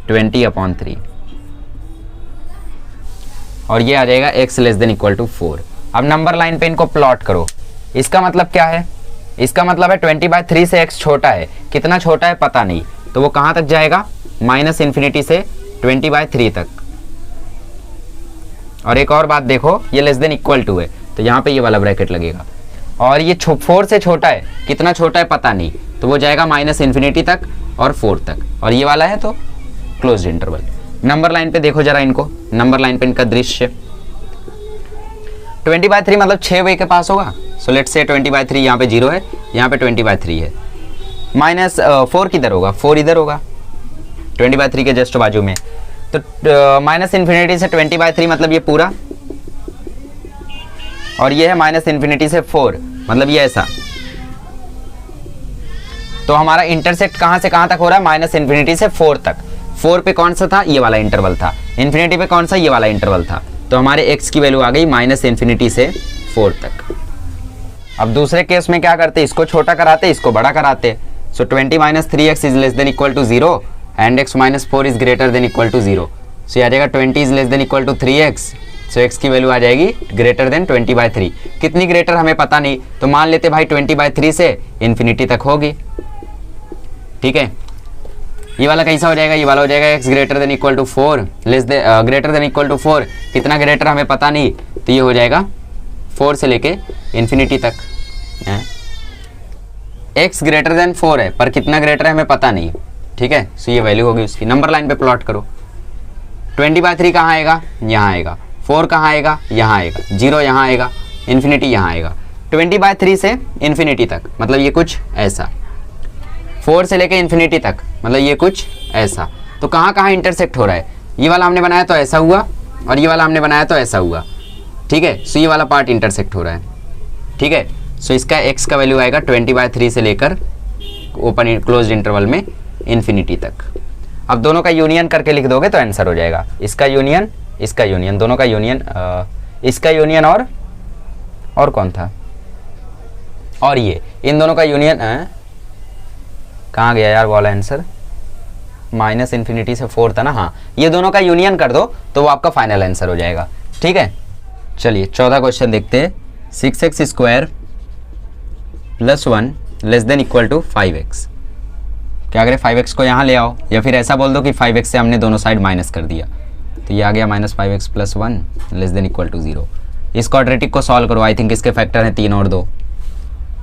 20 अपॉन 3 और ये आ जाएगा x less than equal to 4। अब नंबर लाइन पे इनको प्लॉट करो। इसका मतलब क्या है, इसका मतलब है 20/3 से x छोटा है, कितना छोटा है पता नहीं, तो वो कहाँ तक जाएगा, -∞ से 20/3 तक। और एक और बात देखो, ये लेस देन इक्वल टू है तो यहाँ पे ये वाला ब्रैकेट लगेगा। और ये 4 से छोटा है, कितना छोटा है पता नहीं, तो वो जाएगा -∞ तक और 4 तक, और ये वाला है तो क्लोज्ड इंटरवल। नंबर लाइन पे देखो जरा इनको, नंबर लाइन पे इनका दृश्य 20/3 मतलब 6 वे के पास होगा। सो लेट्स से 20/3 यहाँ पे 0 है, यहाँ पे 20/3 है। -4 किधर होगा, 4 इधर होगा 20/3 के जस्ट बाजू में। तो -∞ से 20/3 मतलब ये पूरा, और ये है -∞ से 4 मतलब ये ऐसा। तो हमारा इंटरसेक्ट कहां से कहां तक हो रहा है, -∞ से 4 तक। 4 पे कौन सा था, ये वाला इंटरवल था, इन्फिनिटी पे कौन सा, ये वाला इंटरवल था। तो हमारे x की वैल्यू आ गई -∞ से 4 तक। अब दूसरे केस में क्या करते, इसको छोटा कराते, इसको बड़ा कराते। So 20 minus 3x is less than equal to 0 and x minus 4 is greater than equal to 0। So आ जाएगा 20 is less than equal to 3x। So x की वैल्यू आ जाएगी ग्रेटर देन 20/3। कितनी ग्रेटर हमें पता नहीं, तो मान लेते भाई 20/3 से इन्फिनिटी तक होगी। ठीक है, ये वाला कैसा हो जाएगा, ये वाला हो जाएगा x greater than equal to 4 greater than equal to 4। कितना ग्रेटर हमें पता नहीं, तो ये हो जाएगा 4 से लेके इन्फिनिटी तक। x ग्रेटर देन 4 है पर कितना ग्रेटर है हमें पता नहीं। ठीक है, सो ये वैल्यू होगी उसकी। नंबर लाइन पे प्लॉट करो। 20/3 कहाँ आएगा, यहाँ आएगा। 4 कहाँ आएगा, यहाँ आएगा। 0 यहाँ आएगा, इन्फिनिटी यहाँ आएगा। 20/3 से इन्फिनिटी तक मतलब ये कुछ ऐसा। 4 से लेके इन्फिनिटी तक मतलब ये कुछ ऐसा। तो कहाँ कहाँ इंटरसेक्ट हो रहा है, ये वाला हमने बनाया तो ऐसा हुआ और ये वाला हमने बनाया तो ऐसा हुआ। ठीक है, सो ये वाला पार्ट इंटरसेक्ट हो रहा है। ठीक है, सो इसका x का वैल्यू आएगा 20/3 से लेकर ओपन क्लोज्ड इंटरवल में इन्फिनिटी तक। अब दोनों का यूनियन करके लिख दोगे तो आंसर हो जाएगा। इसका यूनियन इसका यूनियन, दोनों का यूनियन, इसका यूनियन और कौन था, और ये इन दोनों का यूनियन, कहाँ गया यार वाला आंसर, माइनस इन्फिनिटी से 4 था ना, हाँ, ये दोनों का यूनियन कर दो तो वो आपका फाइनल आंसर हो जाएगा। ठीक है, चलिए 14 क्वेश्चन देखते हैं। 6x square plus 1 less than equal to 5x। क्या करें, 5x को यहाँ ले आओ, या फिर ऐसा बोल दो कि 5x से हमने दोनों साइड माइनस कर दिया, तो ये आ गया minus 5x plus 1 less than equal to 0। इस क्वाड्रेटिक को सॉल्व करो। आई थिंक इसके फैक्टर हैं 3 और 2,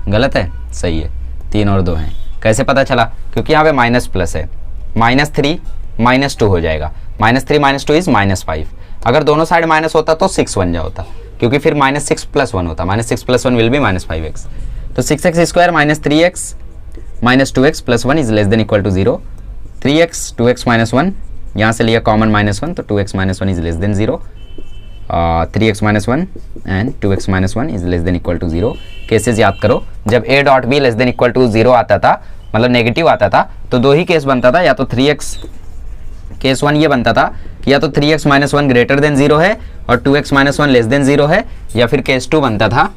गलत है, सही है, 3 और 2 हैं। कैसे पता चला, क्योंकि यहाँ पे माइनस प्लस है, -3 -2 हो जाएगा, -3 -2 इज -5। अगर दोनों साइड माइनस होता तो 6 बन जाता, क्योंकि फिर -6 + 1 होता, -6 + 1 विल बी -5x। तो 6x स्क्वायर -3x -2x + 1 is less than equal to 0। 3x 2x - 1, यहाँ से लिया कॉमन -1, तो 2x - 1 is less than 0। 3x - 1 and 2x - 1 is less than equal to 0। Cases याद करो, जब a dot b less than equal to 0 आता था, मतलब नेगेटिव आता था, तो 2 ही केस बनता था, या तो 3x, केस 1 ये बनता था कि या तो 3x - 1 ग्रेटर देन 0 है और 2x - 1 लेस देन 0 है, या फिर केस 2 बनता था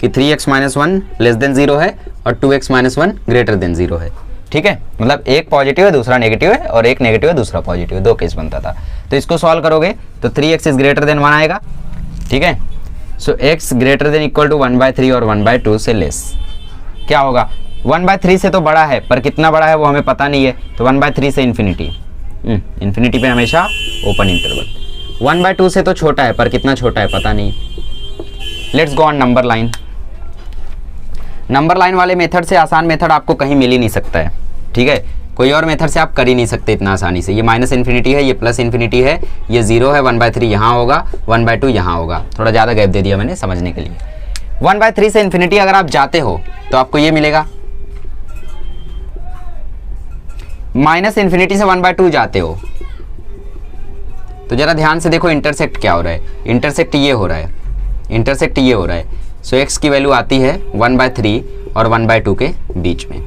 कि 3x - 1 लेस देन 0 है और 2x - 1 ग्रेटर देन 0 है। ठीक है, मतलब एक पॉजिटिव है दूसरा नेगेटिव है, और एक नेगेटिव है दूसरा पॉजिटिव है, 2 केस बनता था। तो इसको सॉल्व करोगे तो 3x इज ग्रेटर देन 1 आएगा। ठीक है, so x greater than equal to 1/3 और 1/2 से लेस। क्या होगा, 1/3 से तो बड़ा है, पर कितना बड़ा है वो हमें पता नहीं है, तो 1/3 से इन्फिनिटी, इन्फिनिटी पे हमेशा ओपन इंटरवल। 1/2 से तो छोटा है, पर कितना छोटा है पता नहीं। Let's go on number line. Number line वाले मेथड से आसान मेथड आपको कहीं मिल ही नहीं सकता है। ठीक है, कोई और मेथड से आप कर ही नहीं सकते इतना आसानी से। ये माइनस इन्फिनिटी है, ये प्लस इन्फिनिटी है, ये 0 है, 1/3 यहाँ होगा, 1/2 यहाँ होगा। थोड़ा ज़्यादा गैप दे दिया मैंने समझने के लिए। 1/3 से इन्फिनिटी अगर आप जाते हो तो आपको ये मिलेगा, माइनस इन्फिनिटी से 1/2 जाते हो तो जरा ध्यान से देखो इंटरसेक्ट क्या हो रहा है। इंटरसेक्ट ये हो रहा है, इंटरसेक्ट ये हो रहा है। सो x की वैल्यू आती है 1/3 और 1/2 के बीच में।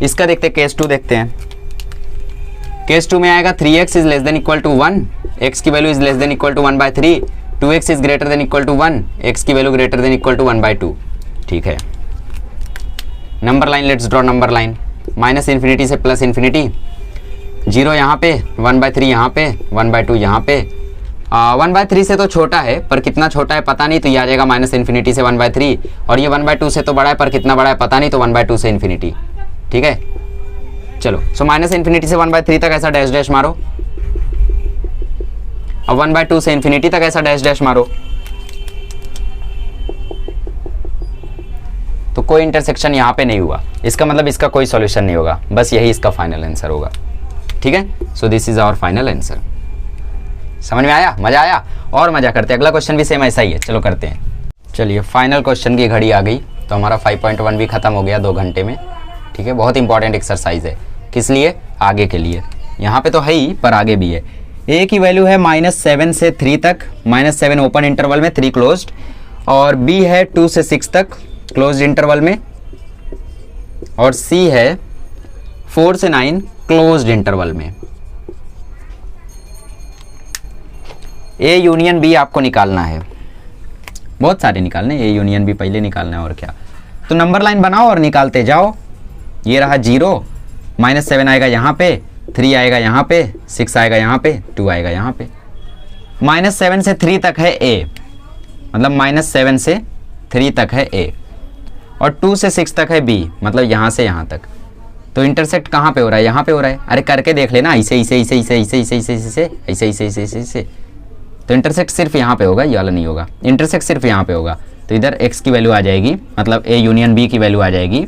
इसका देखते हैं, केस 2 देखते हैं। केस 2 में आएगा 3x is less than equal to 1, x की value is less than equal to 1/3, 2x is greater than equal to 1, x की value greater than equal to 1/2। ठीक है, number line, let's draw number line. Minus infinity से plus infinity, 0 यहाँ पे, 1/3 यहाँ पे, 1/2 यहाँ पे। 1/3 से तो छोटा है, पर कितना छोटा है पता नहीं, तो ये आ जाएगा माइनस इन्फिनिटी से 1/3, और ये 1/2 से तो बड़ा है, पर कितना बड़ा है पता नहीं, तो 1/2 से इन्फिनिटी। ठीक है, चलो, सो माइनस इन्फिनिटी से 1/3 तक ऐसा डैश डैश मारो, अब 1/2 से इन्फिनिटी तक ऐसा डैश डैश मारो, तो कोई इंटरसेक्शन यहाँ पे नहीं हुआ। इसका मतलब इसका कोई सॉल्यूशन नहीं होगा, बस यही इसका फाइनल आंसर होगा। ठीक है, so this is our final answer. समझ में आया, मजा आया? और मजा करते हैं, अगला क्वेश्चन भी सेम ऐसा ही है, चलो करते हैं। चलिए, फाइनल क्वेश्चन की घड़ी आ गई, तो हमारा 5.1 भी खत्म हो गया 2 घंटे में। ठीक है, बहुत इंपॉर्टेंट एक्सरसाइज है, किस लिए, आगे के लिए। यहाँ पे तो है ही, पर आगे भी है। a की वैल्यू है -7 से 3 तक, -7 ओपन इंटरवल में, 3 क्लोज्ड, और b है 2 से 6 तक क्लोज्ड इंटरवल में, और c है 4 से 9 क्लोज्ड इंटरवल में। ए यूनियन बी आपको निकालना है, बहुत सारे निकालने, ए यूनियन बी पहले निकालना है, और क्या। तो नंबर लाइन बनाओ और निकालते जाओ। ये रहा 0, -7 आएगा यहाँ पे, 3 आएगा यहाँ पे, 6 आएगा यहाँ पे, 2 आएगा यहाँ पे। -7 से 3 तक है ए, मतलब -7 से 3 तक है ए, और 2 से 6 तक है बी, मतलब यहाँ से यहाँ तक। तो इंटरसेक्ट कहाँ पे हो रहा है, यहाँ पे हो रहा है। अरे करके देख लेना, ऐसे ऐसे ऐसे ऐसे ऐसे ऐसे ऐसे ऐसे ऐसे ऐसे ऐसे ऐसे ऐसे। तो इंटरसेक्ट सिर्फ यहाँ पे होगा, ये वाला नहीं होगा। इंटरसेक्ट सिर्फ यहाँ पे होगा, तो इधर x की वैल्यू आ जाएगी, मतलब a यूनियन b की वैल्यू आ जाएगी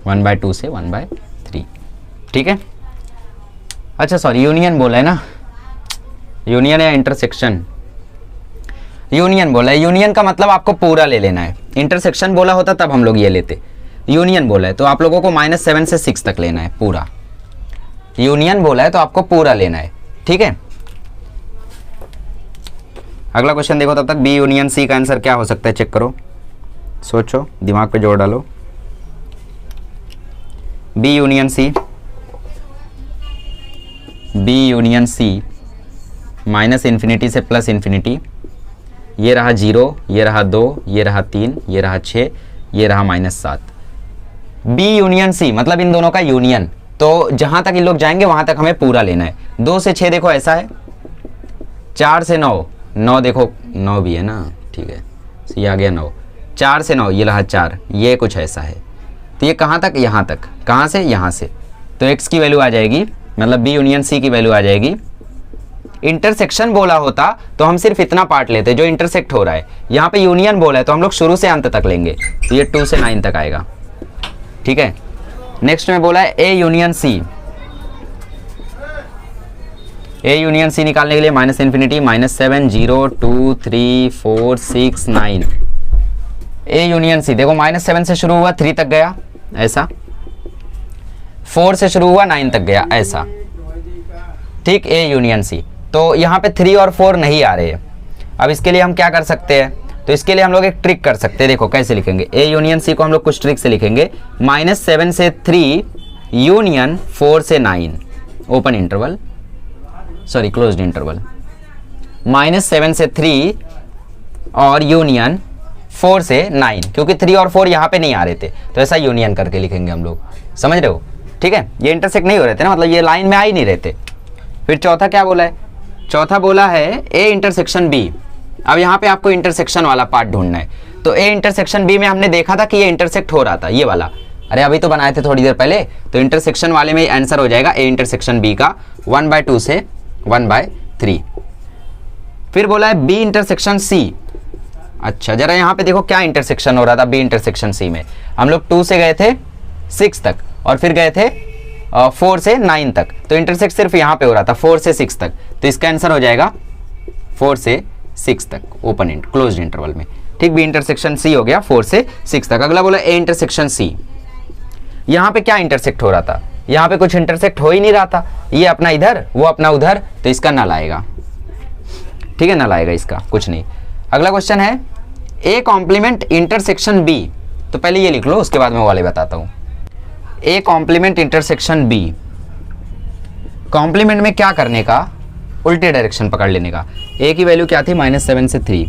1/2 से 1/3। ठीक है, अच्छा सॉरी, यूनियन बोला है ना, यूनियन या इंटरसेक्शन, यूनियन बोला है। यूनियन का मतलब आपको पूरा ले लेना है, इंटरसेक्शन बोला होता तब हम लोग ये लेते। यूनियन बोला है तो आप लोगों को -7 से 6 तक लेना है पूरा। यूनियन बोला है तो आपको पूरा लेना है। ठीक है, अगला क्वेश्चन देखो, तब तक बी यूनियन सी का आंसर क्या हो सकता है चेक करो, सोचो, दिमाग पे जोर डालो। B union C, B union C minus infinity से प्लस इन्फिनिटी, ये रहा 0, ये रहा 2, ये रहा 3, ये रहा 6, ये रहा -7। बी यूनियन सी मतलब इन दोनों का यूनियन, तो जहां तक इन लोग जाएंगे वहां तक हमें पूरा लेना है। 2 से 6 देखो ऐसा है, 4 से 9, 9 देखो 9 भी है ना, ठीक है, ये आ गया 9, 4 से 9 ये रहा 4, ये कुछ ऐसा है। तो ये कहाँ तक, यहाँ तक, कहाँ से, यहाँ से। तो x की वैल्यू आ जाएगी, मतलब बी यूनियन सी की वैल्यू आ जाएगी। इंटरसेक्शन बोला होता तो हम सिर्फ इतना पार्ट लेते जो इंटरसेक्ट हो रहा है, यहाँ पे यूनियन बोला है तो हम लोग शुरू से अंत तक लेंगे, तो ये 2 से 9 तक आएगा, ठीक है। नेक्स्ट में बोला है A union C, A union सी निकालने के लिए minus infinity, -7, 0, 2, 3, 4, 6, 9। A union C देखो -7 से शुरू हुआ 3 तक गया ऐसा, 4 से शुरू हुआ 9 तक गया ऐसा, ठीक। ए यूनियन सी, तो यहाँ पे 3 और 4 नहीं आ रहे हैं। अब इसके लिए हम क्या कर सकते हैं, तो इसके लिए हम लोग एक ट्रिक कर सकते हैं। देखो कैसे लिखेंगे, ए यूनियन सी को हम लोग कुछ ट्रिक से लिखेंगे, -7 से 3 यूनियन 4 से 9 open interval, sorry closed interval, -7 से 3 और यूनियन 4 से 9, क्योंकि 3 और 4 यहाँ पे नहीं आ रहे थे तो ऐसा यूनियन करके लिखेंगे हम लोग, समझ रहे हो, ठीक है। ये इंटरसेक्ट नहीं हो रहे थे ना, मतलब ये लाइन में आ ही नहीं रहे थे। फिर चौथा क्या बोला है, चौथा बोला है ए इंटरसेक्शन बी। अब यहाँ पे आपको इंटरसेक्शन वाला पार्ट ढूंढना है, तो ए इंटरसेक्शन बी में हमने देखा था कि ये इंटरसेक्ट हो रहा था, ये वाला, अरे अभी तो बनाए थे थोड़ी देर पहले, तो इंटरसेक्शन वाले में आंसर हो जाएगा ए इंटरसेक्शन बी का 1/2 से 1/3। फिर बोला है बी इंटरसेक्शन सी। अच्छा जरा यहाँ पे देखो क्या इंटरसेक्शन हो रहा था बी इंटरसेक्शन सी में, हम लोग 2 से गए थे 6 तक और फिर गए थे 4 से 9 तक, तो इंटरसेक्ट सिर्फ यहाँ पे हो रहा था 4 से 6 तक, तो इसका आंसर हो जाएगा 4 से 6 तक ओपन इंट क्लोज्ड इंटरवल में, ठीक। बी इंटरसेक्शन सी हो गया 4 से 6 तक। अगला बोला ए इंटरसेक्शन सी, यहाँ पे क्या इंटरसेक्ट हो रहा था, यहाँ पे कुछ इंटरसेक्ट हो ही नहीं रहा था, ये अपना इधर वो अपना उधर, तो इसका नल आएगा, ठीक है, नल आएगा इसका, कुछ नहीं। अगला क्वेश्चन है ए कॉम्प्लीमेंट इंटरसेक्शन बी, तो पहले ये लिख लो उसके बाद मैं वो वाले बताता हूँ। A complement intersection B, complement में क्या करने का, उल्टे डायरेक्शन पकड़ लेने का। ए की वैल्यू क्या थी, -7 से 3,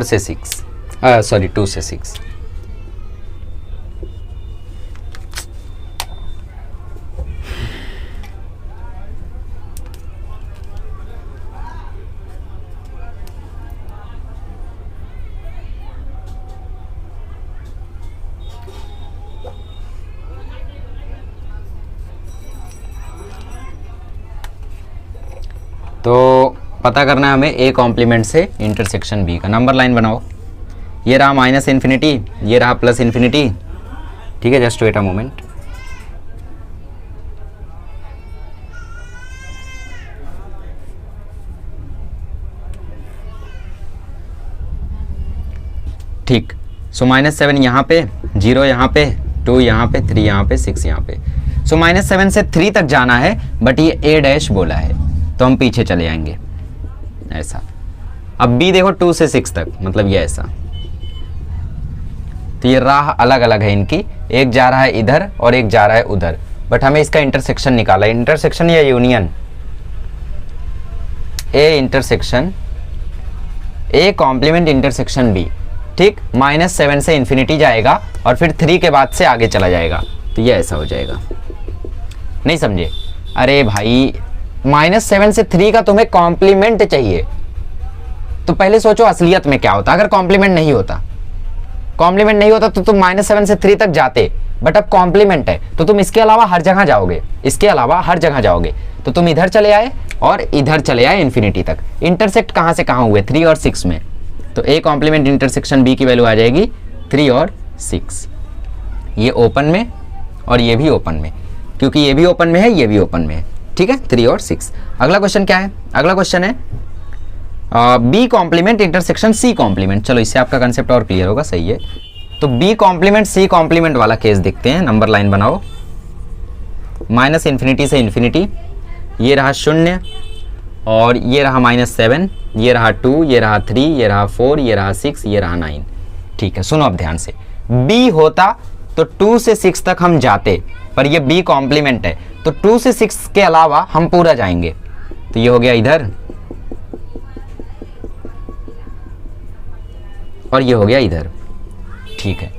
से 6, सॉरी 2 से 6, तो पता करना है हमें ए कॉम्प्लीमेंट से इंटरसेक्शन बी का। नंबर लाइन बनाओ, ये रहा माइनस इन्फिनिटी, ये रहा प्लस इन्फिनिटी, ठीक है। जस्ट वेट अ मोमेंट, ठीक। सो -7 यहाँ पे, 0 यहाँ पे, 2 यहाँ पे, 3 यहाँ पे, 6 यहाँ पे। सो -7 से 3 तक जाना है, बट ये ए डैश बोला है तो हम पीछे चले जाएंगे ऐसा। अब बी देखो 2 से 6 तक, मतलब ये ऐसा, तो ये राह अलग अलग है इनकी, एक जा रहा है इधर और एक जा रहा है उधर, बट हमें इसका इंटरसेक्शन निकाला है। इंटरसेक्शन या union, A intersection, A complement intersection B, ठीक। -7 से इन्फिनिटी जाएगा और फिर 3 के बाद से आगे चला जाएगा, तो ये ऐसा हो जाएगा। नहीं समझे, अरे भाई -7 से 3 का तुम्हें कॉम्प्लीमेंट चाहिए, तो पहले सोचो असलियत में क्या होता अगर कॉम्प्लीमेंट नहीं होता। कॉम्प्लीमेंट नहीं होता तो तुम -7 से 3 तक जाते, बट अब कॉम्प्लीमेंट है तो तुम इसके अलावा हर जगह जाओगे, इसके अलावा हर जगह जाओगे, तो तुम इधर चले आए और इधर चले आए इन्फिनिटी तक। इंटरसेक्ट कहाँ से कहाँ हुए, 3 और 6 में, तो ए कॉम्प्लीमेंट इंटरसेक्शन बी की वैल्यू आ जाएगी 3 और 6। ये ओपन में और ये भी ओपन में, क्योंकि ये भी ओपन में है ये भी ओपन में है, ठीक है, 3 और 6। अगला क्वेश्चन क्या है, अगला क्वेश्चन है B complement intersection C complement. चलो इससे आपका कंसेप्ट और क्लियर होगा, सही है। तो बी कॉम्प्लीमेंट सी कॉम्प्लीमेंट वाला केस देखते हैं। नंबर लाइन बनाओ, -इन्फिनिटी से इन्फिनिटी, ये रहा 0 और ये रहा -7, ये रहा 2, ये रहा 3, ये रहा 4, ये रहा 6, ये रहा 9। ठीक है, सुनो अब ध्यान से, b होता तो 2 से 6 तक हम जाते, पर ये b कॉम्प्लीमेंट है तो 2 से 6 के अलावा हम पूरा जाएंगे, तो ये हो गया इधर और ये हो गया इधर। ठीक है,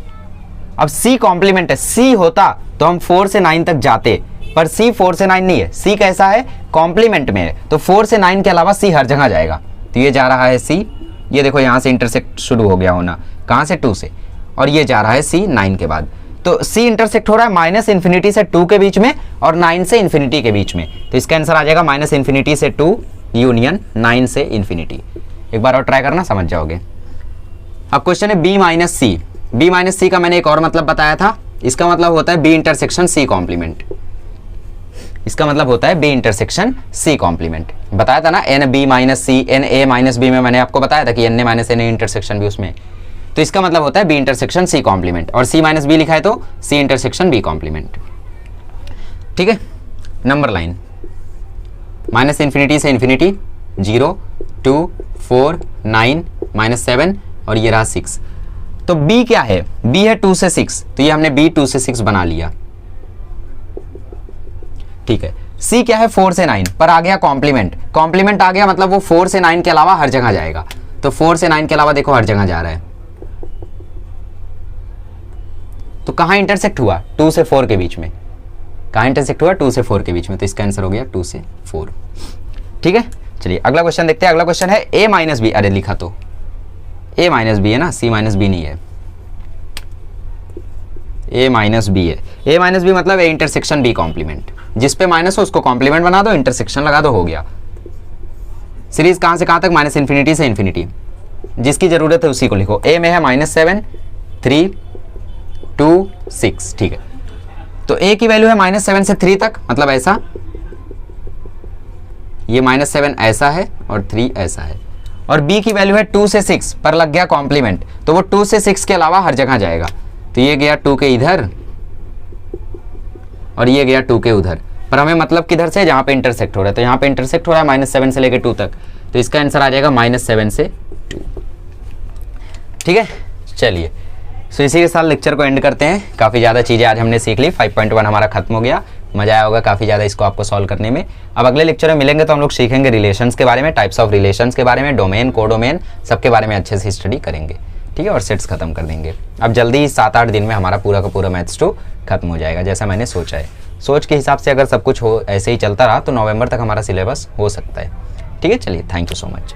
अब c कॉम्प्लीमेंट है, c होता तो हम 4 से 9 तक जाते, पर c 4 से 9 नहीं है, c कैसा है, कॉम्प्लीमेंट में है, तो 4 से 9 के अलावा c हर जगह जाएगा, तो ये जा रहा है c, ये देखो यहां से इंटरसेक्ट शुरू हो गया होना, कहां से, 2 से, और ये जा रहा है c 9 के बाद, तो c इंटरसेक्ट हो रहा है माइनस इन्फिनिटी से 2 के बीच में और 9 से इन्फिनिटी के बीच में, तो इसका आंसर आ जाएगा माइनस इन्फिनिटी से 2 यूनियन 9 से इन्फिनिटी। एक बार और ट्राई करना, समझ जाओगे। अब क्वेश्चन है b माइनस सी, b माइनस सी का मैंने एक और मतलब बताया था, इसका मतलब होता है b इंटरसेक्शन c कॉम्प्लीमेंट, इसका मतलब होता है b इंटरसेक्शन c कॉम्प्लीमेंट, बताया था ना, n b minus C, n a minus b में मैंने आपको बताया था कि n a minus n intersection भी उसमें, तो इसका मतलब होता है b इंटरसेक्शन c कॉम्प्लीमेंट, और c माइनस b लिखा है तो c इंटरसेक्शन b कॉम्प्लीमेंट। ठीक है, नंबर लाइन माइनस इन्फिनिटी से इन्फिनिटी, 0 2 4 9 माइनस 7 और ये रहा 6, तो b क्या है, b है 2 से 6, तो ये हमने b 2 से 6 बना लिया। ठीक है, c क्या है 4 से 9, पर आ गया कॉम्प्लीमेंट, कॉम्प्लीमेंट आ गया मतलब वो 4 से 9 के अलावा हर जगह जाएगा, तो 4 से 9 के अलावा देखो हर जगह जा रहा है, तो कहां इंटरसेक्ट हुआ, 2 से 4 के बीच में, कहां इंटरसेक्ट हुआ, 2 से 4 के बीच में, तो इसका आंसर हो गया 2 से 4। ठीक है, चलिए अगला क्वेश्चन देखते हैं। अगला क्वेश्चन है a माइनस बी, अरे लिखा तो a माइनस बी है ना, c माइनस बी नहीं है, a माइनस बी है, a माइनस बी मतलब a इंटरसेक्शन b कॉम्प्लीमेंट, जिस पे माइनस हो उसको कॉम्प्लीमेंट बना दो, इंटरसेक्शन लगा दो, हो गया। सीरीज कहां से कहां तक, माइनस इन्फिनिटी से इन्फिनिटी, जिसकी जरूरत है उसी को लिखो। a में है -7 3 2 6, ठीक है, तो a की वैल्यू है -7 से 3 तक, मतलब ऐसा, ये -7 ऐसा है और 3 ऐसा है, और b की वैल्यू है 2 से 6, पर लग गया कॉम्प्लीमेंट, तो वो 2 से 6 के अलावा हर जगह जाएगा, तो ये गया 2 के इधर और ये गया 2 के उधर, पर हमें मतलब किधर से, जहां पे इंटरसेक्ट हो रहा है, तो यहाँ पे इंटरसेक्ट हो रहा है -7 से लेकर 2 तक, तो इसका आंसर आ जाएगा -7 से 2। ठीक है, चलिए, सो इसी के साथ लेक्चर को एंड करते हैं। काफ़ी ज़्यादा चीज़ें आज हमने सीख ली, 5.1 हमारा खत्म हो गया, मजा आया होगा काफ़ी ज़्यादा इसको आपको सॉल्व करने में। अब अगले लेक्चर में मिलेंगे तो हम लोग सीखेंगे रिलेशंस के बारे में, टाइप्स ऑफ रिलेशंस के बारे में, डोमेन कोडोमेन सबके बारे में अच्छे से स्टडी करेंगे। ठीक है, और सेट्स खत्म कर देंगे। अब जल्दी ही 7-8 दिन में हमारा पूरा का पूरा मैथ्स 2 खत्म हो जाएगा, जैसा मैंने सोचा है। सोच के हिसाब से अगर सब कुछ हो ऐसे ही चलता रहा तो नवंबर तक हमारा सिलेबस हो सकता है। ठीक है, चलिए, थैंक यू सो मच।